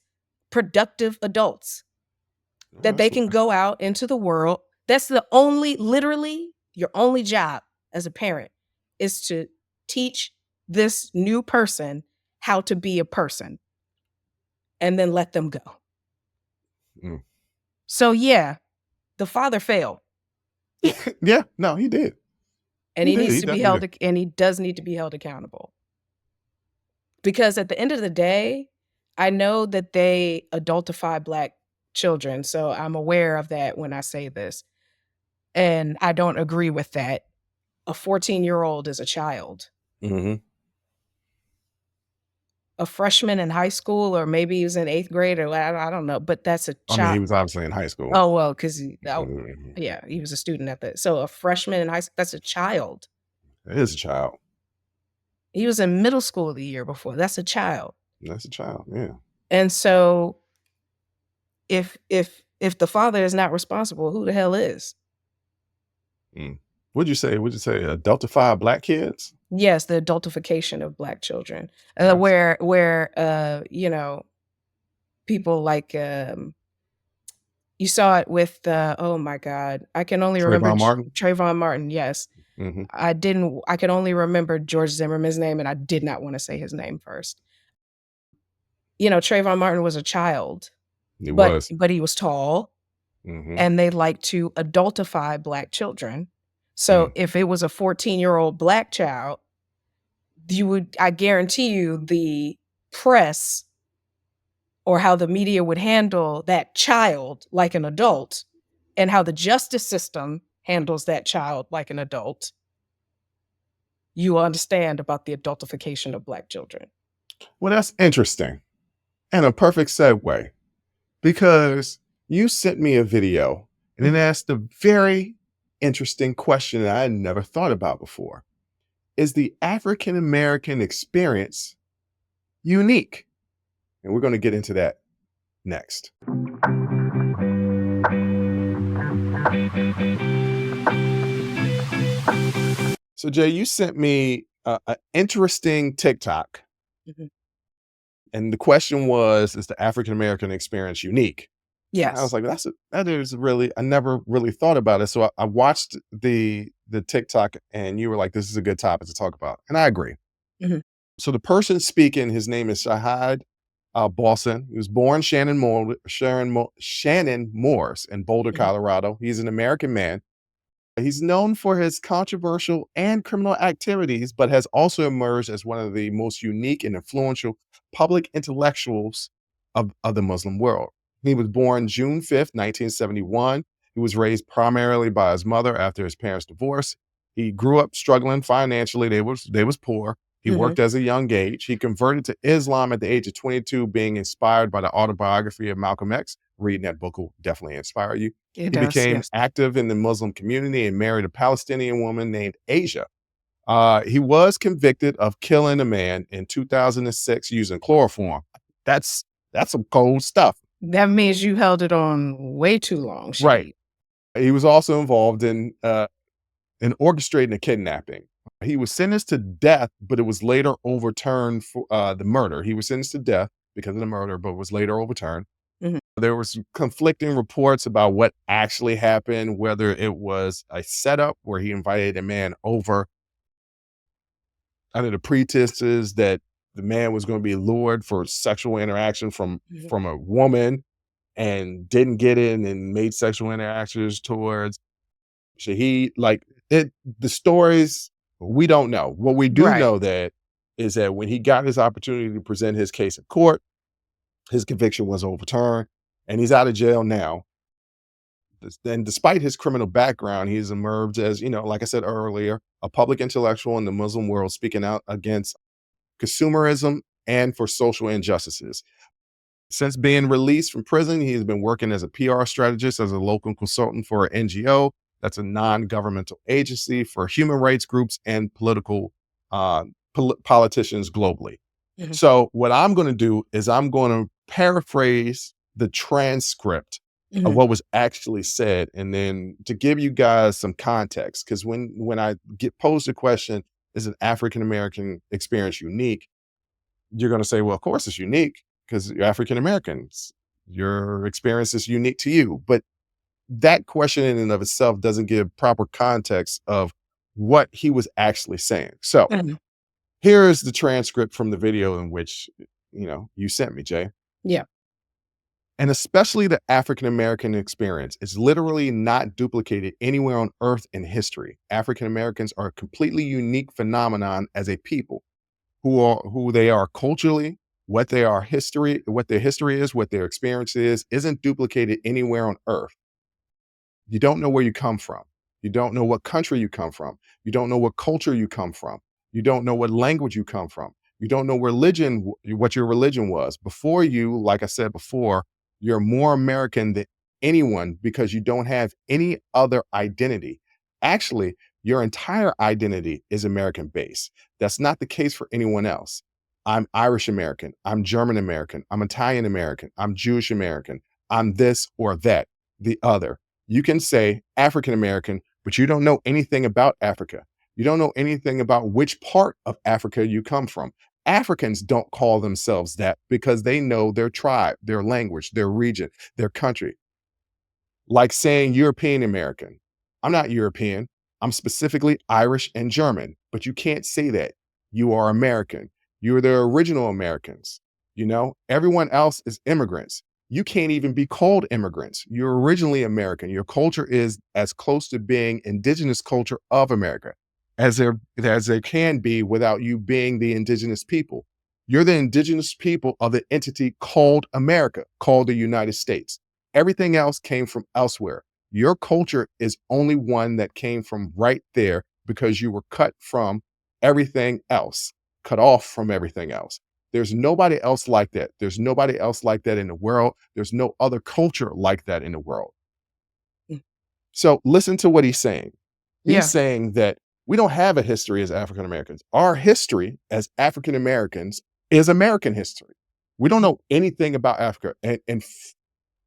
productive adults that they can go out into the world. That's literally your only job as a parent is to teach this new person how to be a person and then let them go. Mm. So yeah, the father failed. Yeah, no, he did. And he needs to be held, did. and he does need to be held accountable. Because at the end of the day, I know that they adultify Black children. So I'm aware of that when I say this. And I don't agree with that. A 14-year-old is a child. Mm-hmm. A freshman in high school, or maybe he was in 8th grade, or I don't know, but that's a I mean, he child. was obviously in high school. Oh, well, because Mhm. yeah, he was a student at that. So a freshman in high school, that's a child. It is a child. He was in middle school the year before. That's a child. That's a child. Yeah. And so if the father is not responsible, who the hell is? Mm. What'd you say? Adultify Black kids? Yes, the adultification of Black children, Yes. where you know, people like you saw it with oh my God, I can only remember Trayvon Martin? Trayvon Martin. Yes, Mm-hmm. I could only remember George Zimmerman's name, and I did not want to say his name first. You know, Trayvon Martin was a child, but he was tall, Mm-hmm. and they like to adultify Black children. So if it was a 14-year-old Black child, I guarantee you the press or how the media would handle that child like an adult, and how the justice system handles that child like an adult, you understand about the adultification of Black children. Well, that's interesting and a perfect segue, because you sent me a video and it asked a very interesting question that I had never thought about before. Is the African American experience unique? And we're going to get into that next. So, Jay, you sent me an interesting TikTok. Mhm. And the question was, is the African American experience unique? Yes. I was like, that is really, I never really thought about it. So I watched the TikTok, and you were like, this is a good topic to talk about. And I agree. Mhm. So the person speaking, his name is Shahid Balson. He was born Shannon Morse in Boulder, Mhm. Colorado. He's an American man. He's known for his controversial and criminal activities, but has also emerged as one of the most unique and influential public intellectuals of the Muslim world. He was born June 5th, 1971. He was raised primarily by his mother after his parents' divorce. He grew up struggling financially. They was poor. He worked as a young age. He converted to Islam at the age of 22, being inspired by the autobiography of Malcolm X. Reading that book will definitely inspire you. It He does, became yes. active in the Muslim community and married a Palestinian woman named Asia. He was convicted of killing a man in 2006 using chloroform. That's some cold stuff. That means you held it on way too long, Right. Shahid. He was also involved in orchestrating a kidnapping. He was sentenced to death, but it was later overturned for the murder. He was sentenced to death because of the murder, but was later overturned. Mhm. There was conflicting reports about what actually happened, whether it was a setup where he invited a man over under the pretenses that the man was going to be lured for sexual interaction from a woman, and didn't get in and made sexual interactions towards Shahid. Like the stories, we don't know. What we do Right. know that is that when he got his opportunity to present his case in court, his conviction was overturned, and he's out of jail now. And despite his criminal background, he's emerged as, like I said earlier, a public intellectual in the Muslim world, speaking out against consumerism and for social injustices. Since being released from prison, he's been working as a PR strategist, as a local consultant for an NGO, that's a non-governmental agency for human rights groups and political politicians globally. So what I'm going to do is I'm going to paraphrase the transcript of what was actually said, and then to give you guys some context, because when I get posed a question, is an African American experience unique? You're going to say, well, of course it's unique because you're African Americans. Your experience is unique to you. But that question in and of itself doesn't give proper context of what he was actually saying. So here is the transcript from the video in which, you sent me, Jay. Yeah. And especially the African American experience is literally not duplicated anywhere on earth in history. African Americans are a completely unique phenomenon as a people. Who they are culturally, what their history is, what their experience is, isn't duplicated anywhere on earth. You don't know where you come from. You don't know what country you come from. You don't know what culture you come from. You don't know what language you come from. You don't know what your religion was. Before you, like I said before, you're more American than anyone because you don't have any other identity. Actually, your entire identity is American based. That's not the case for anyone else. I'm Irish American. I'm German American. I'm Italian American. I'm Jewish American. I'm this or that, the other. You can say African American, but you don't know anything about Africa. You don't know anything about which part of Africa you come from. Africans don't call themselves that because they know their tribe, their language, their region, their country. Like saying European American. I'm not European. I'm specifically Irish and German, but you can't say that. You are American. You're the original Americans. Everyone else is immigrants. You can't even be called immigrants. You're originally American. Your culture is as close to being indigenous culture of America as there can be without you being the indigenous people. You're the indigenous people of the entity called America, called the United States. Everything else came from elsewhere. Your culture is only one that came from right there because you were cut from everything else, cut off from everything else. There's nobody else like that. There's nobody else like that in the world. There's no other culture like that in the world. So listen to what he's saying. He's saying that we don't have a history as African Americans. Our history as African Americans is American history. We don't know anything about Africa. And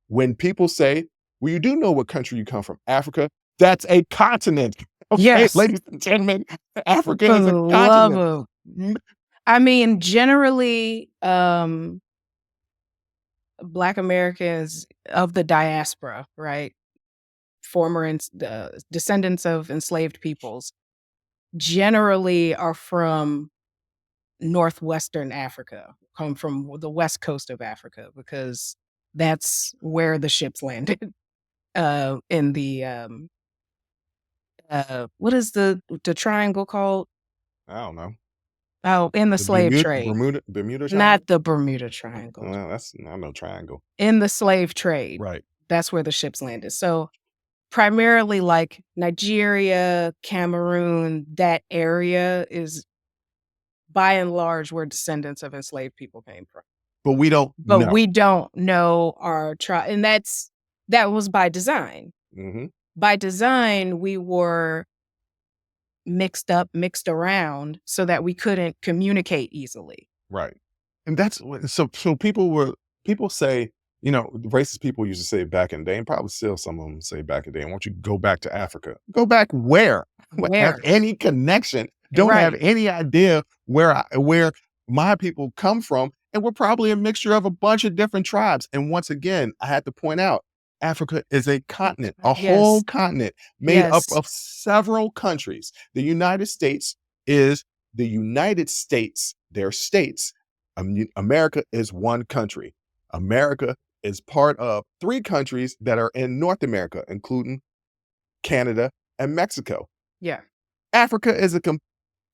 when people say, well, you do know what country you come from, Africa, that's a continent. Okay, Yes. ladies and gentlemen, Africa is a continent. I mean, generally, Black Americans of the diaspora, right? Former descendants of enslaved peoples generally are from Northwestern Africa, come from the west coast of Africa, because that's where the ships landed. In the what is the triangle called? I don't know. Oh, in the slave trade. Bermuda Triangle? Not the Bermuda Triangle. Well, that's not no triangle. In the slave trade. Right. That's where the ships landed. So primarily like Nigeria, Cameroon, that area is by and large where descendants of enslaved people came from. But we don't But know. we don't know our tribe. And that was by design. Mm-hmm. By design, we were mixed around so that we couldn't communicate easily. Right. And that's so people say, racist people used to say back in the day, and probably still some of them say back in the day, why don't you go back to Africa? Go back where? Have any connection? Don't have any idea where my people come from. And we're probably a mixture of a bunch of different tribes. And once again, I had to point out, Africa is a continent, a whole continent made up of several countries. The United States is the United States, their states. America is one country. America is part of 3 countries that are in North America, including Canada and Mexico. Yeah. Africa is an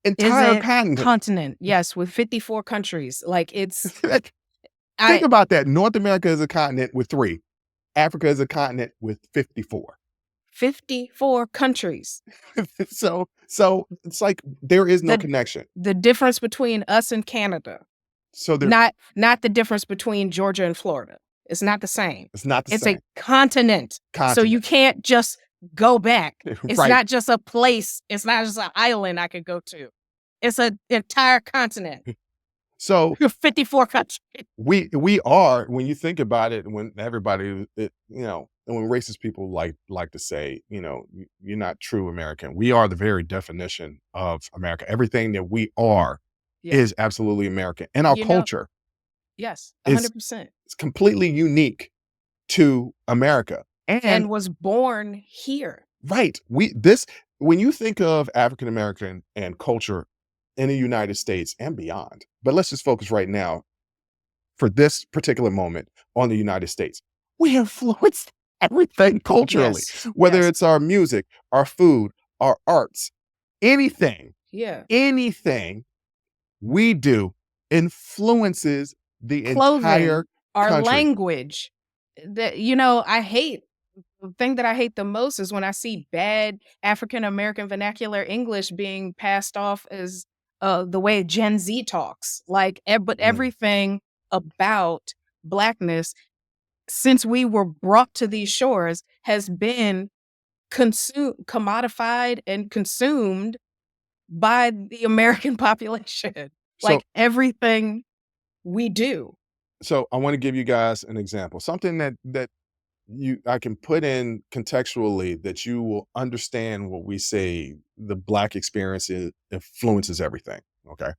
entire continent. Yes, with 54 countries. Like it's Think about that. North America is a continent with 3. Africa is a continent with 54. 54 countries. So it's like there is no connection. The difference between us and Canada. So not the difference between Georgia and Florida. It's not the same. It's not the same. It's a continent. So you can't just go back. It's not just a place. It's not just an island I could go to. It's an entire continent. So 54 countries. we are, when you think about it, when everybody, and when racist people like to say, you're not true American. We are the very definition of America. Everything that we are Yeah. is absolutely American. And our culture yes, is 100%. completely unique to America. And was born here. Right. When you think of African American and culture in the United States and beyond, but let's just focus right now for this particular moment on the United States. We influenced everything culturally, Yes. whether Yes. it's our music, our food, our arts, anything we do influences the Clothing, entire our country. language. The thing that I hate the most is when I see bad African American vernacular English being passed off as the way Gen Z talks. But everything about Blackness, since we were brought to these shores, has been commodified and consumed by the American population. Everything we do. So I want to give you guys an example, something that I can put in contextually that you will understand what we say the Black experience influences everything. Okay.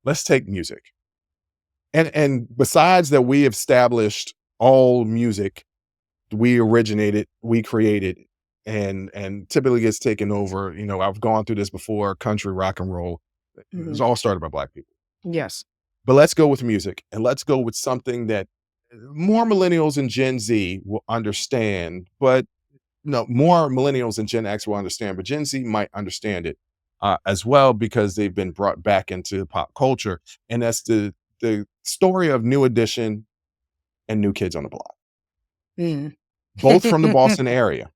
Let's take music. And besides that, we established all music, we originated, we created, and typically gets taken over. I've gone through this before, country, rock and roll. It was all started by Black people. Yes. But let's go with music, and let's go with something that more millennials and Gen Z will understand, but more millennials and Gen X will understand, but Gen Z might understand it as well because they've been brought back into pop culture. And that's the story of New Edition and New Kids on the Block, both from the Boston area.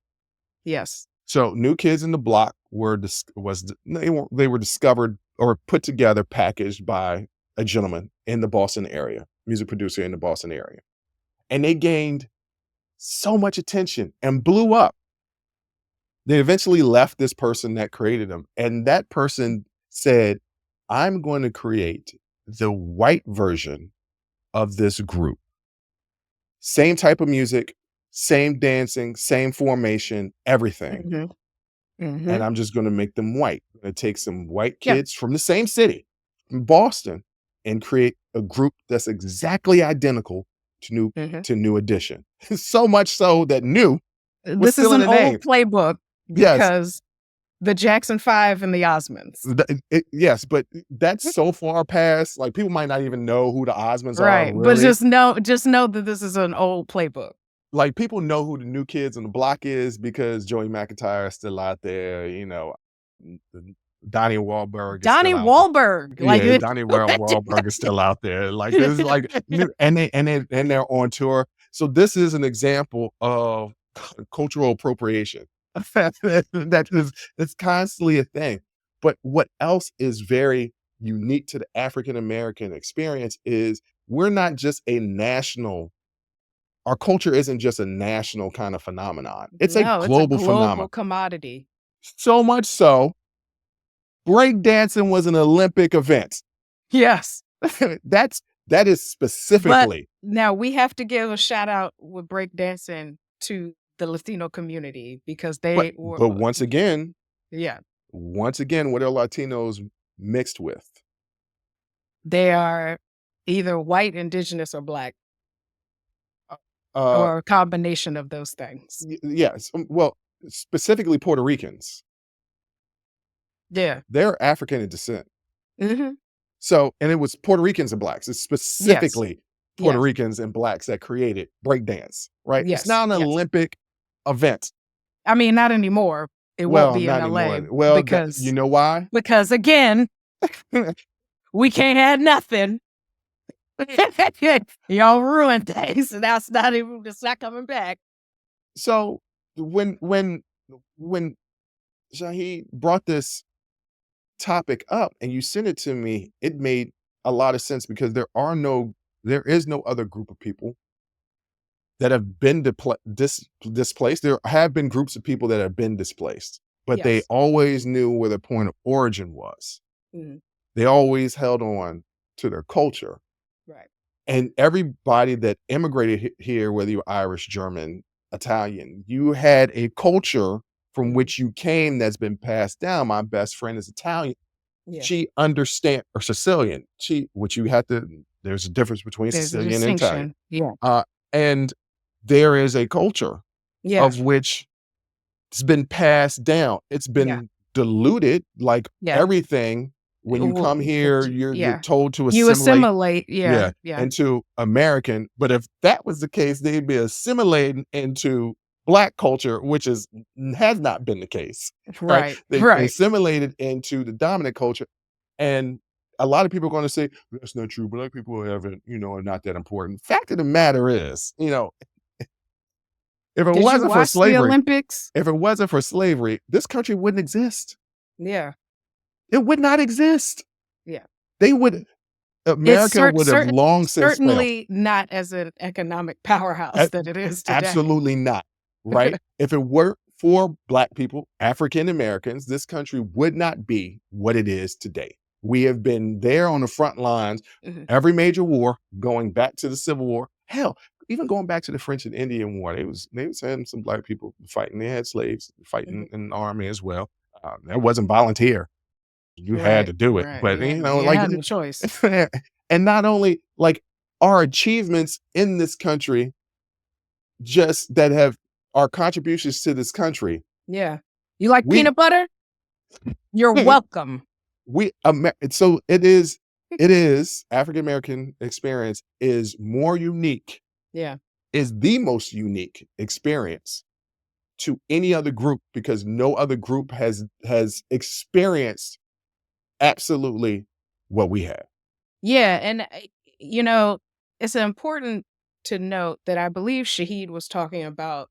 Yes. So New Kids on the Block they were discovered or put together, packaged by a gentleman in the Boston area, music producer in the Boston area. And they gained so much attention and blew up. They eventually left this person that created them. And that person said, I'm going to create the white version of this group. Same type of music, same dancing, same formation, everything. And I'm just going to make them white. I'm going to take some white kids from the same city, from Boston, and create a group that's exactly identical to New Edition. So much so that New was this still is in an the name. old playbook because the Jackson 5 and the Osmonds. Yes, but that's so far past. Like, people might not even know who the Osmonds are. Right, Really. but just know that this is an old playbook. Like, people know who the New Kids on the Block is because Joey McIntyre is still out there. Donnie Wahlberg. Donnie Wahlberg. Donnie Wahlberg is still out there. Like, this is like, and they're on tour. So this is an example of cultural appropriation. That's constantly a thing. But what else is very unique to the African American experience is we're not just our culture isn't just a national kind of phenomenon. It's a global phenomenon. Commodity. So much so, breakdancing was an Olympic event. Yes. That is specifically. But now we have to give a shout out with breakdancing to the Latino community because they were. But once again, what are Latinos mixed with? They are either white, indigenous, or Black. Or a combination of those things. Yes. Well, specifically Puerto Ricans. Yeah. They're African in descent. So, and it was Puerto Ricans and Blacks. It's specifically Puerto Ricans and Blacks that created breakdance, right? Yes. It's not an Olympic event. I mean, not anymore. It won't be in LA. Anymore. Well, because you know why? Because again, we can't have nothing. Y'all ruined things, and it's not coming back. So when Shaheed brought this topic up and you sent it to me, it made a lot of sense because there is no other group of people that have been displaced. There have been groups of people that have been displaced, but they always knew where their point of origin was. They always held on to their culture. Right. And everybody that immigrated here, whether you're Irish, German, Italian, you had a culture from which you came that's been passed down. My best friend is Italian. Yeah. She understand or Sicilian. Which you have to. There's a difference between There's a Sicilian and Italian. distinction. Yeah. And there is a culture Yeah. of which it's been passed down. It's been diluted, like everything. When you come here, you're told to You assimilate. Yeah. Into American. But if that was the case, they'd be assimilating into Black culture, which has not been the case. Right. They Right. assimilated into the dominant culture. And a lot of people are going to say, that's not true. Black people haven't, are not that important. Fact of the matter is, if it Did you wasn't for watch the slavery, Olympics? this country wouldn't exist. Yeah. It would not exist. Yeah. America would have long since failed. Certainly not as an economic powerhouse that it is today. Absolutely not, right? If it weren't for Black people, African Americans, this country would not be what it is today. We have been there on the front lines, every major war, going back to the Civil War. Hell, even going back to the French and Indian War, they was having some Black people fighting. They had slaves fighting in the army as well. That wasn't volunteer. You had to do it, but you had no choice. And not only like our achievements in this country, just that have our contributions to this country. Yeah. You like peanut butter? You're welcome. So it is African American experience is more unique. Yeah. Is the most unique experience to any other group, because no other group has experienced absolutely what we have. Yeah. And, it's important to note that I believe Shahid was talking about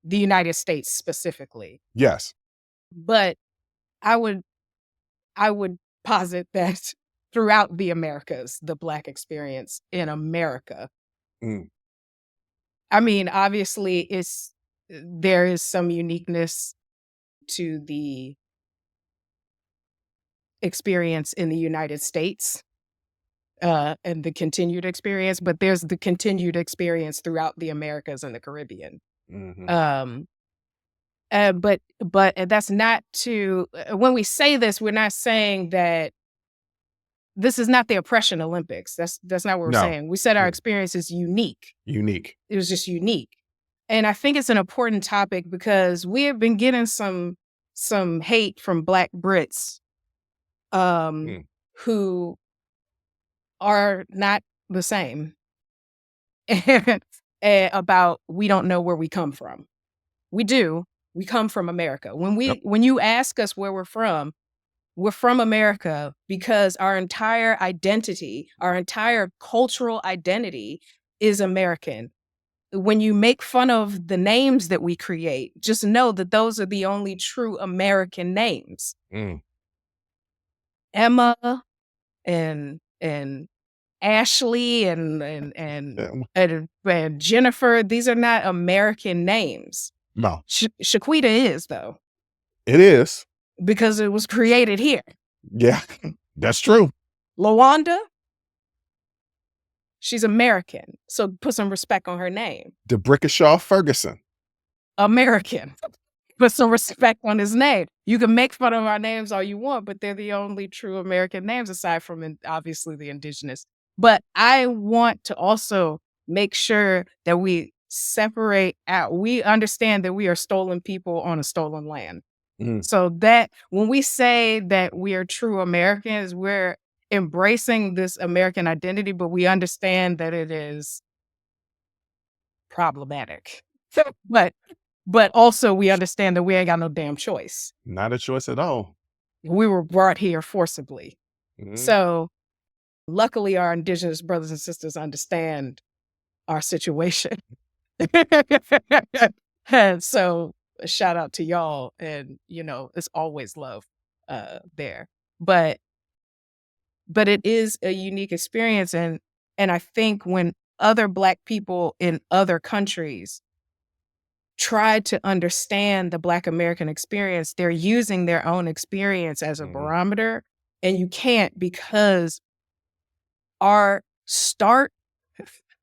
the United States specifically. Yes. But I would posit that throughout the Americas, the Black experience in America. I mean, obviously there is some uniqueness to the experience in the United States and the continued experience, but there's the continued experience throughout the Americas and the Caribbean. But that's not when we say this, we're not saying that this is not the oppression Olympics. That's not what we're saying. We said our experience is unique. It was just unique. And I think it's an important topic because we have been getting some hate from Black Brits who are not the same about we don't know where we come from. We do. We come from America. When you ask us where we're from America because our entire identity, our entire cultural identity is American. When you make fun of the names that we create, just know that those are the only true American names. Emma and Ashley and Jennifer, these are not American names. No. Shaquita is, though. It is. Because it was created here. Yeah, that's true. LaWanda, she's American. So put some respect on her name. DeBrickashaw Ferguson. American. Put some respect on his name. You can make fun of our names all you want, but they're the only true American names aside from obviously the indigenous. But I want to also make sure that we separate out. We understand that we are stolen people on a stolen land. So that when we say that we are true Americans, we're embracing this American identity, but we understand that it is problematic. But also we understand that we ain't got no damn choice. Not a choice at all. We were brought here forcibly. So luckily our indigenous brothers and sisters understand our situation. And so a shout out to y'all, and it's always love there. But it is a unique experience, and I think when other Black people in other countries try to understand the Black American experience, they're using their own experience as a barometer, and you can't, because our start,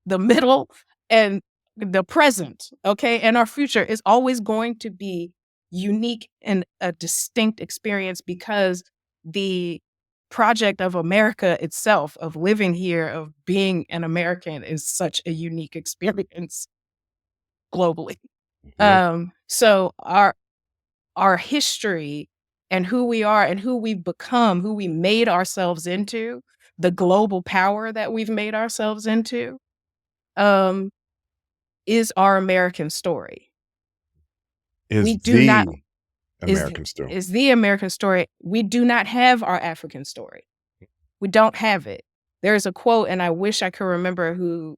the middle, and the present, okay, and our future is always going to be unique and a distinct experience, because the project of America itself, of living here, of being an American, is such a unique experience globally. So our history and who we are and who we've become, who we made ourselves into, the global power that we've made ourselves into, is our American story. Is the American story. Is the American story. We do not have our African story. We don't have it. There's a quote, and I wish I could remember who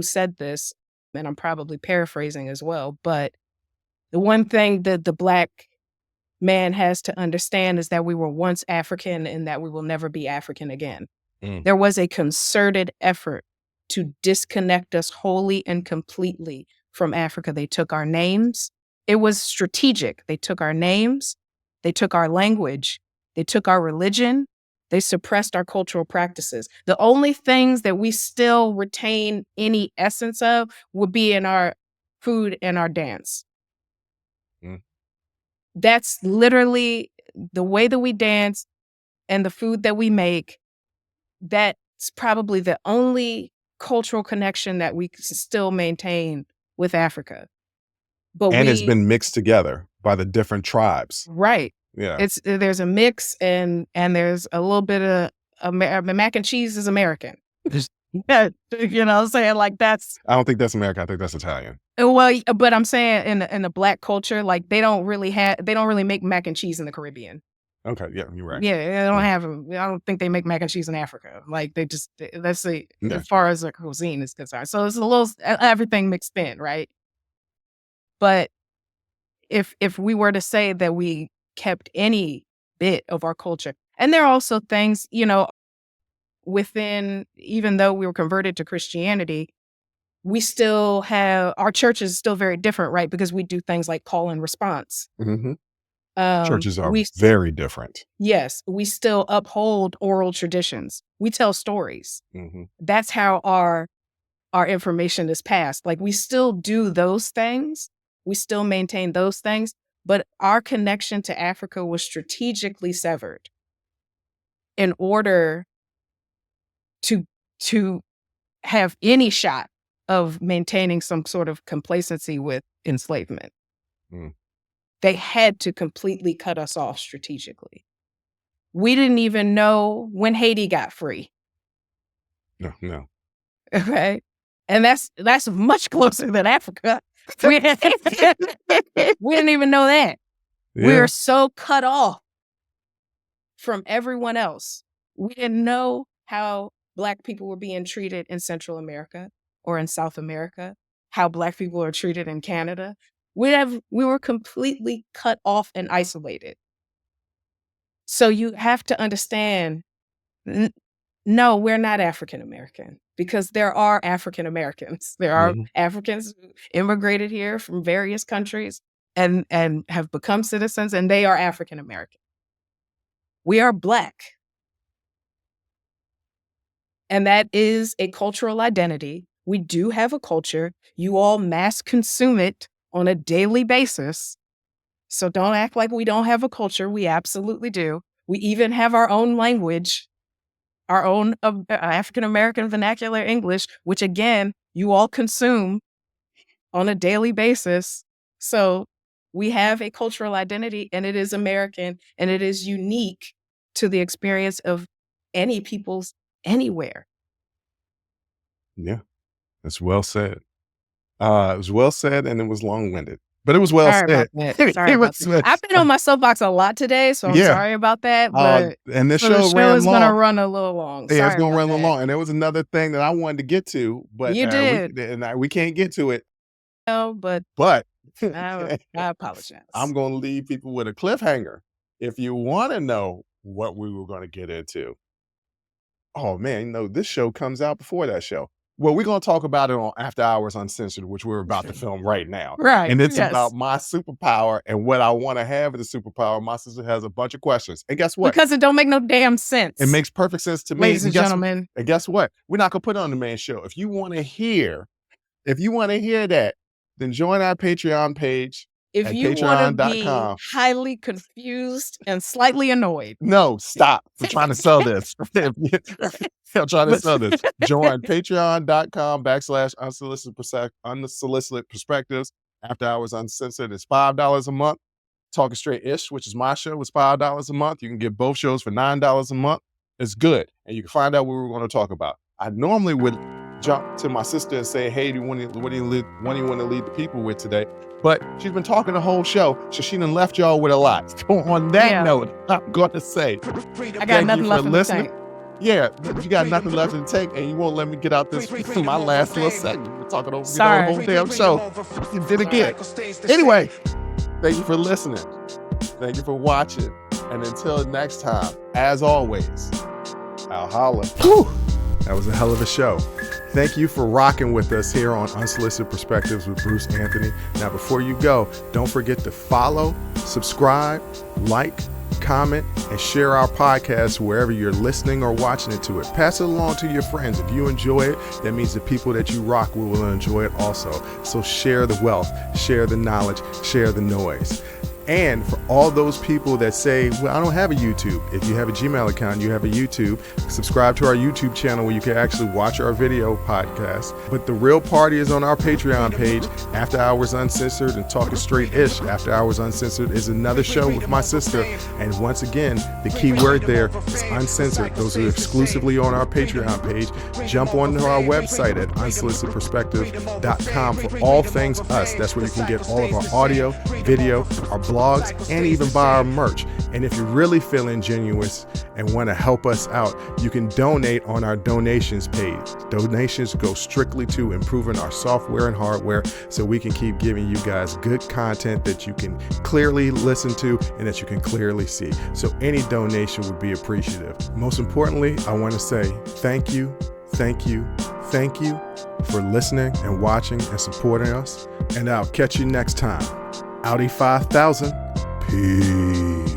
said this, and I'm probably paraphrasing as well, but the one thing that the Black man has to understand is that we were once African and that we will never be African again. There was a concerted effort to disconnect us wholly and completely from Africa. They took our names. It was strategic. They took our names. They took our language. They took our religion. They suppressed our cultural practices. The only things that we still retain any essence of would be in our food and our dance. That's literally the way that we dance and the food that we make. That's probably the only cultural connection that we still maintain with Africa. And it's been mixed together by the different tribes. Right. Yeah. There's a mix, and there's a little bit of mac and cheese is American. You know what I'm saying? Like, that's... I don't think that's American. I think that's Italian. Well, but I'm saying in the Black culture, like, they don't really make mac and cheese in the Caribbean. Okay, yeah, you're right. Yeah, they don't have them. I don't think they make mac and cheese in Africa. Like, as far as the cuisine is concerned. So it's a little everything mixed in, right? But if we were to say that we kept any bit of our culture, and there are also things, within, even though we were converted to Christianity, we still have, our church is still very different, right? Because we do things like call and response. Churches are very different. Yes, we still uphold oral traditions. We tell stories. That's how our information is passed. Like, we still do those things. We still maintain those things, but our connection to Africa was strategically severed in order to have any shot of maintaining some sort of complacency with enslavement. They had to completely cut us off strategically. We didn't even know when Haiti got free. No. Okay. And that's much closer than Africa. We didn't even know that. Yeah. We were so cut off from everyone else. We didn't know how Black people were being treated in Central America or in South America, how Black people are treated in Canada. We were completely cut off and isolated. So you have to understand, no, we're not African American, because there are African Americans. There are Africans who immigrated here from various countries and have become citizens, and they are African American. We are Black. And that is a cultural identity. We do have a culture. You all mass consume it on a daily basis. So don't act like we don't have a culture. We absolutely do. We even have our own language, our own African-American vernacular English, which again, you all consume on a daily basis. So we have a cultural identity, and it is American, and it is unique to the experience of any peoples anywhere. Yeah, that's well said. It was well said, and it was long-winded, but it was well said. Sorry about that. I've been on my soapbox a lot today, so I'm sorry about that. But and this show is going to run a little long. Yeah, it's going to run a little long. And there was another thing that I wanted to get to, but you did, we can't get to it. No, but I apologize. I'm going to leave people with a cliffhanger. If you want to know what we were going to get into, oh man, this show comes out before that show. Well, we're going to talk about it on After Hours Uncensored, which we're about to film right now. Right. And it's yes. about my superpower and what I want to have as a superpower. My sister has a bunch of questions. And guess what? Because it don't make no damn sense. It makes perfect sense to me. Ladies and gentlemen. And guess what? We're not going to put it on the main show. If you want to hear that, then join our Patreon page. If you want to be highly confused and slightly annoyed. No, stop. I'm trying to sell this. I'm trying to sell this. Join patreon.com/unsolicited perspectives. After Hours Uncensored is $5 a month. Talking Straight-ish, which is my show, is $5 a month. You can get both shows for $9 a month. It's good. And you can find out what we're going to talk about. I normally would jump to my sister and say, hey, what do you want to lead the people with today? But she's been talking the whole show, so she done left y'all with a lot. So on that note, I'm going to say, I got nothing left in the tank. Yeah, you got nothing left in the tank, and you won't let me get out this my last little segment. We're talking over the whole damn show. You did again. Anyway, thank you for listening. Thank you for watching. And until next time, as always, I'll holla. Whew. That was a hell of a show. Thank you for rocking with us here on Unsolicited Perspectives with Bruce Anthony. Now, before you go, don't forget to follow, subscribe, like, comment, and share our podcast wherever you're listening or watching it to it. Pass it along to your friends. If you enjoy it, that means the people that you rock will enjoy it also. So share the wealth, share the knowledge, share the noise. And for all those people that say, well, I don't have a YouTube. If you have a Gmail account, you have a YouTube. Subscribe to our YouTube channel where you can actually watch our video podcast. But the real party is on our Patreon page, After Hours Uncensored and Talking Straight-ish. After Hours Uncensored is another show with my sister. And once again, the key word there is uncensored. Those are exclusively on our Patreon page. Jump onto our website at unsolicitedperspectives.com for all things us. That's where you can get all of our audio, video, our blogs, and even buy our merch. And if you're really feeling genuine and want to help us out, you can donate on our donations page. Donations go strictly to improving our software and hardware so we can keep giving you guys good content that you can clearly listen to and that you can clearly see. So any donation would be appreciative. Most importantly, I want to say thank you for listening and watching and supporting us. And I'll catch you next time. Audi 5000. Peace.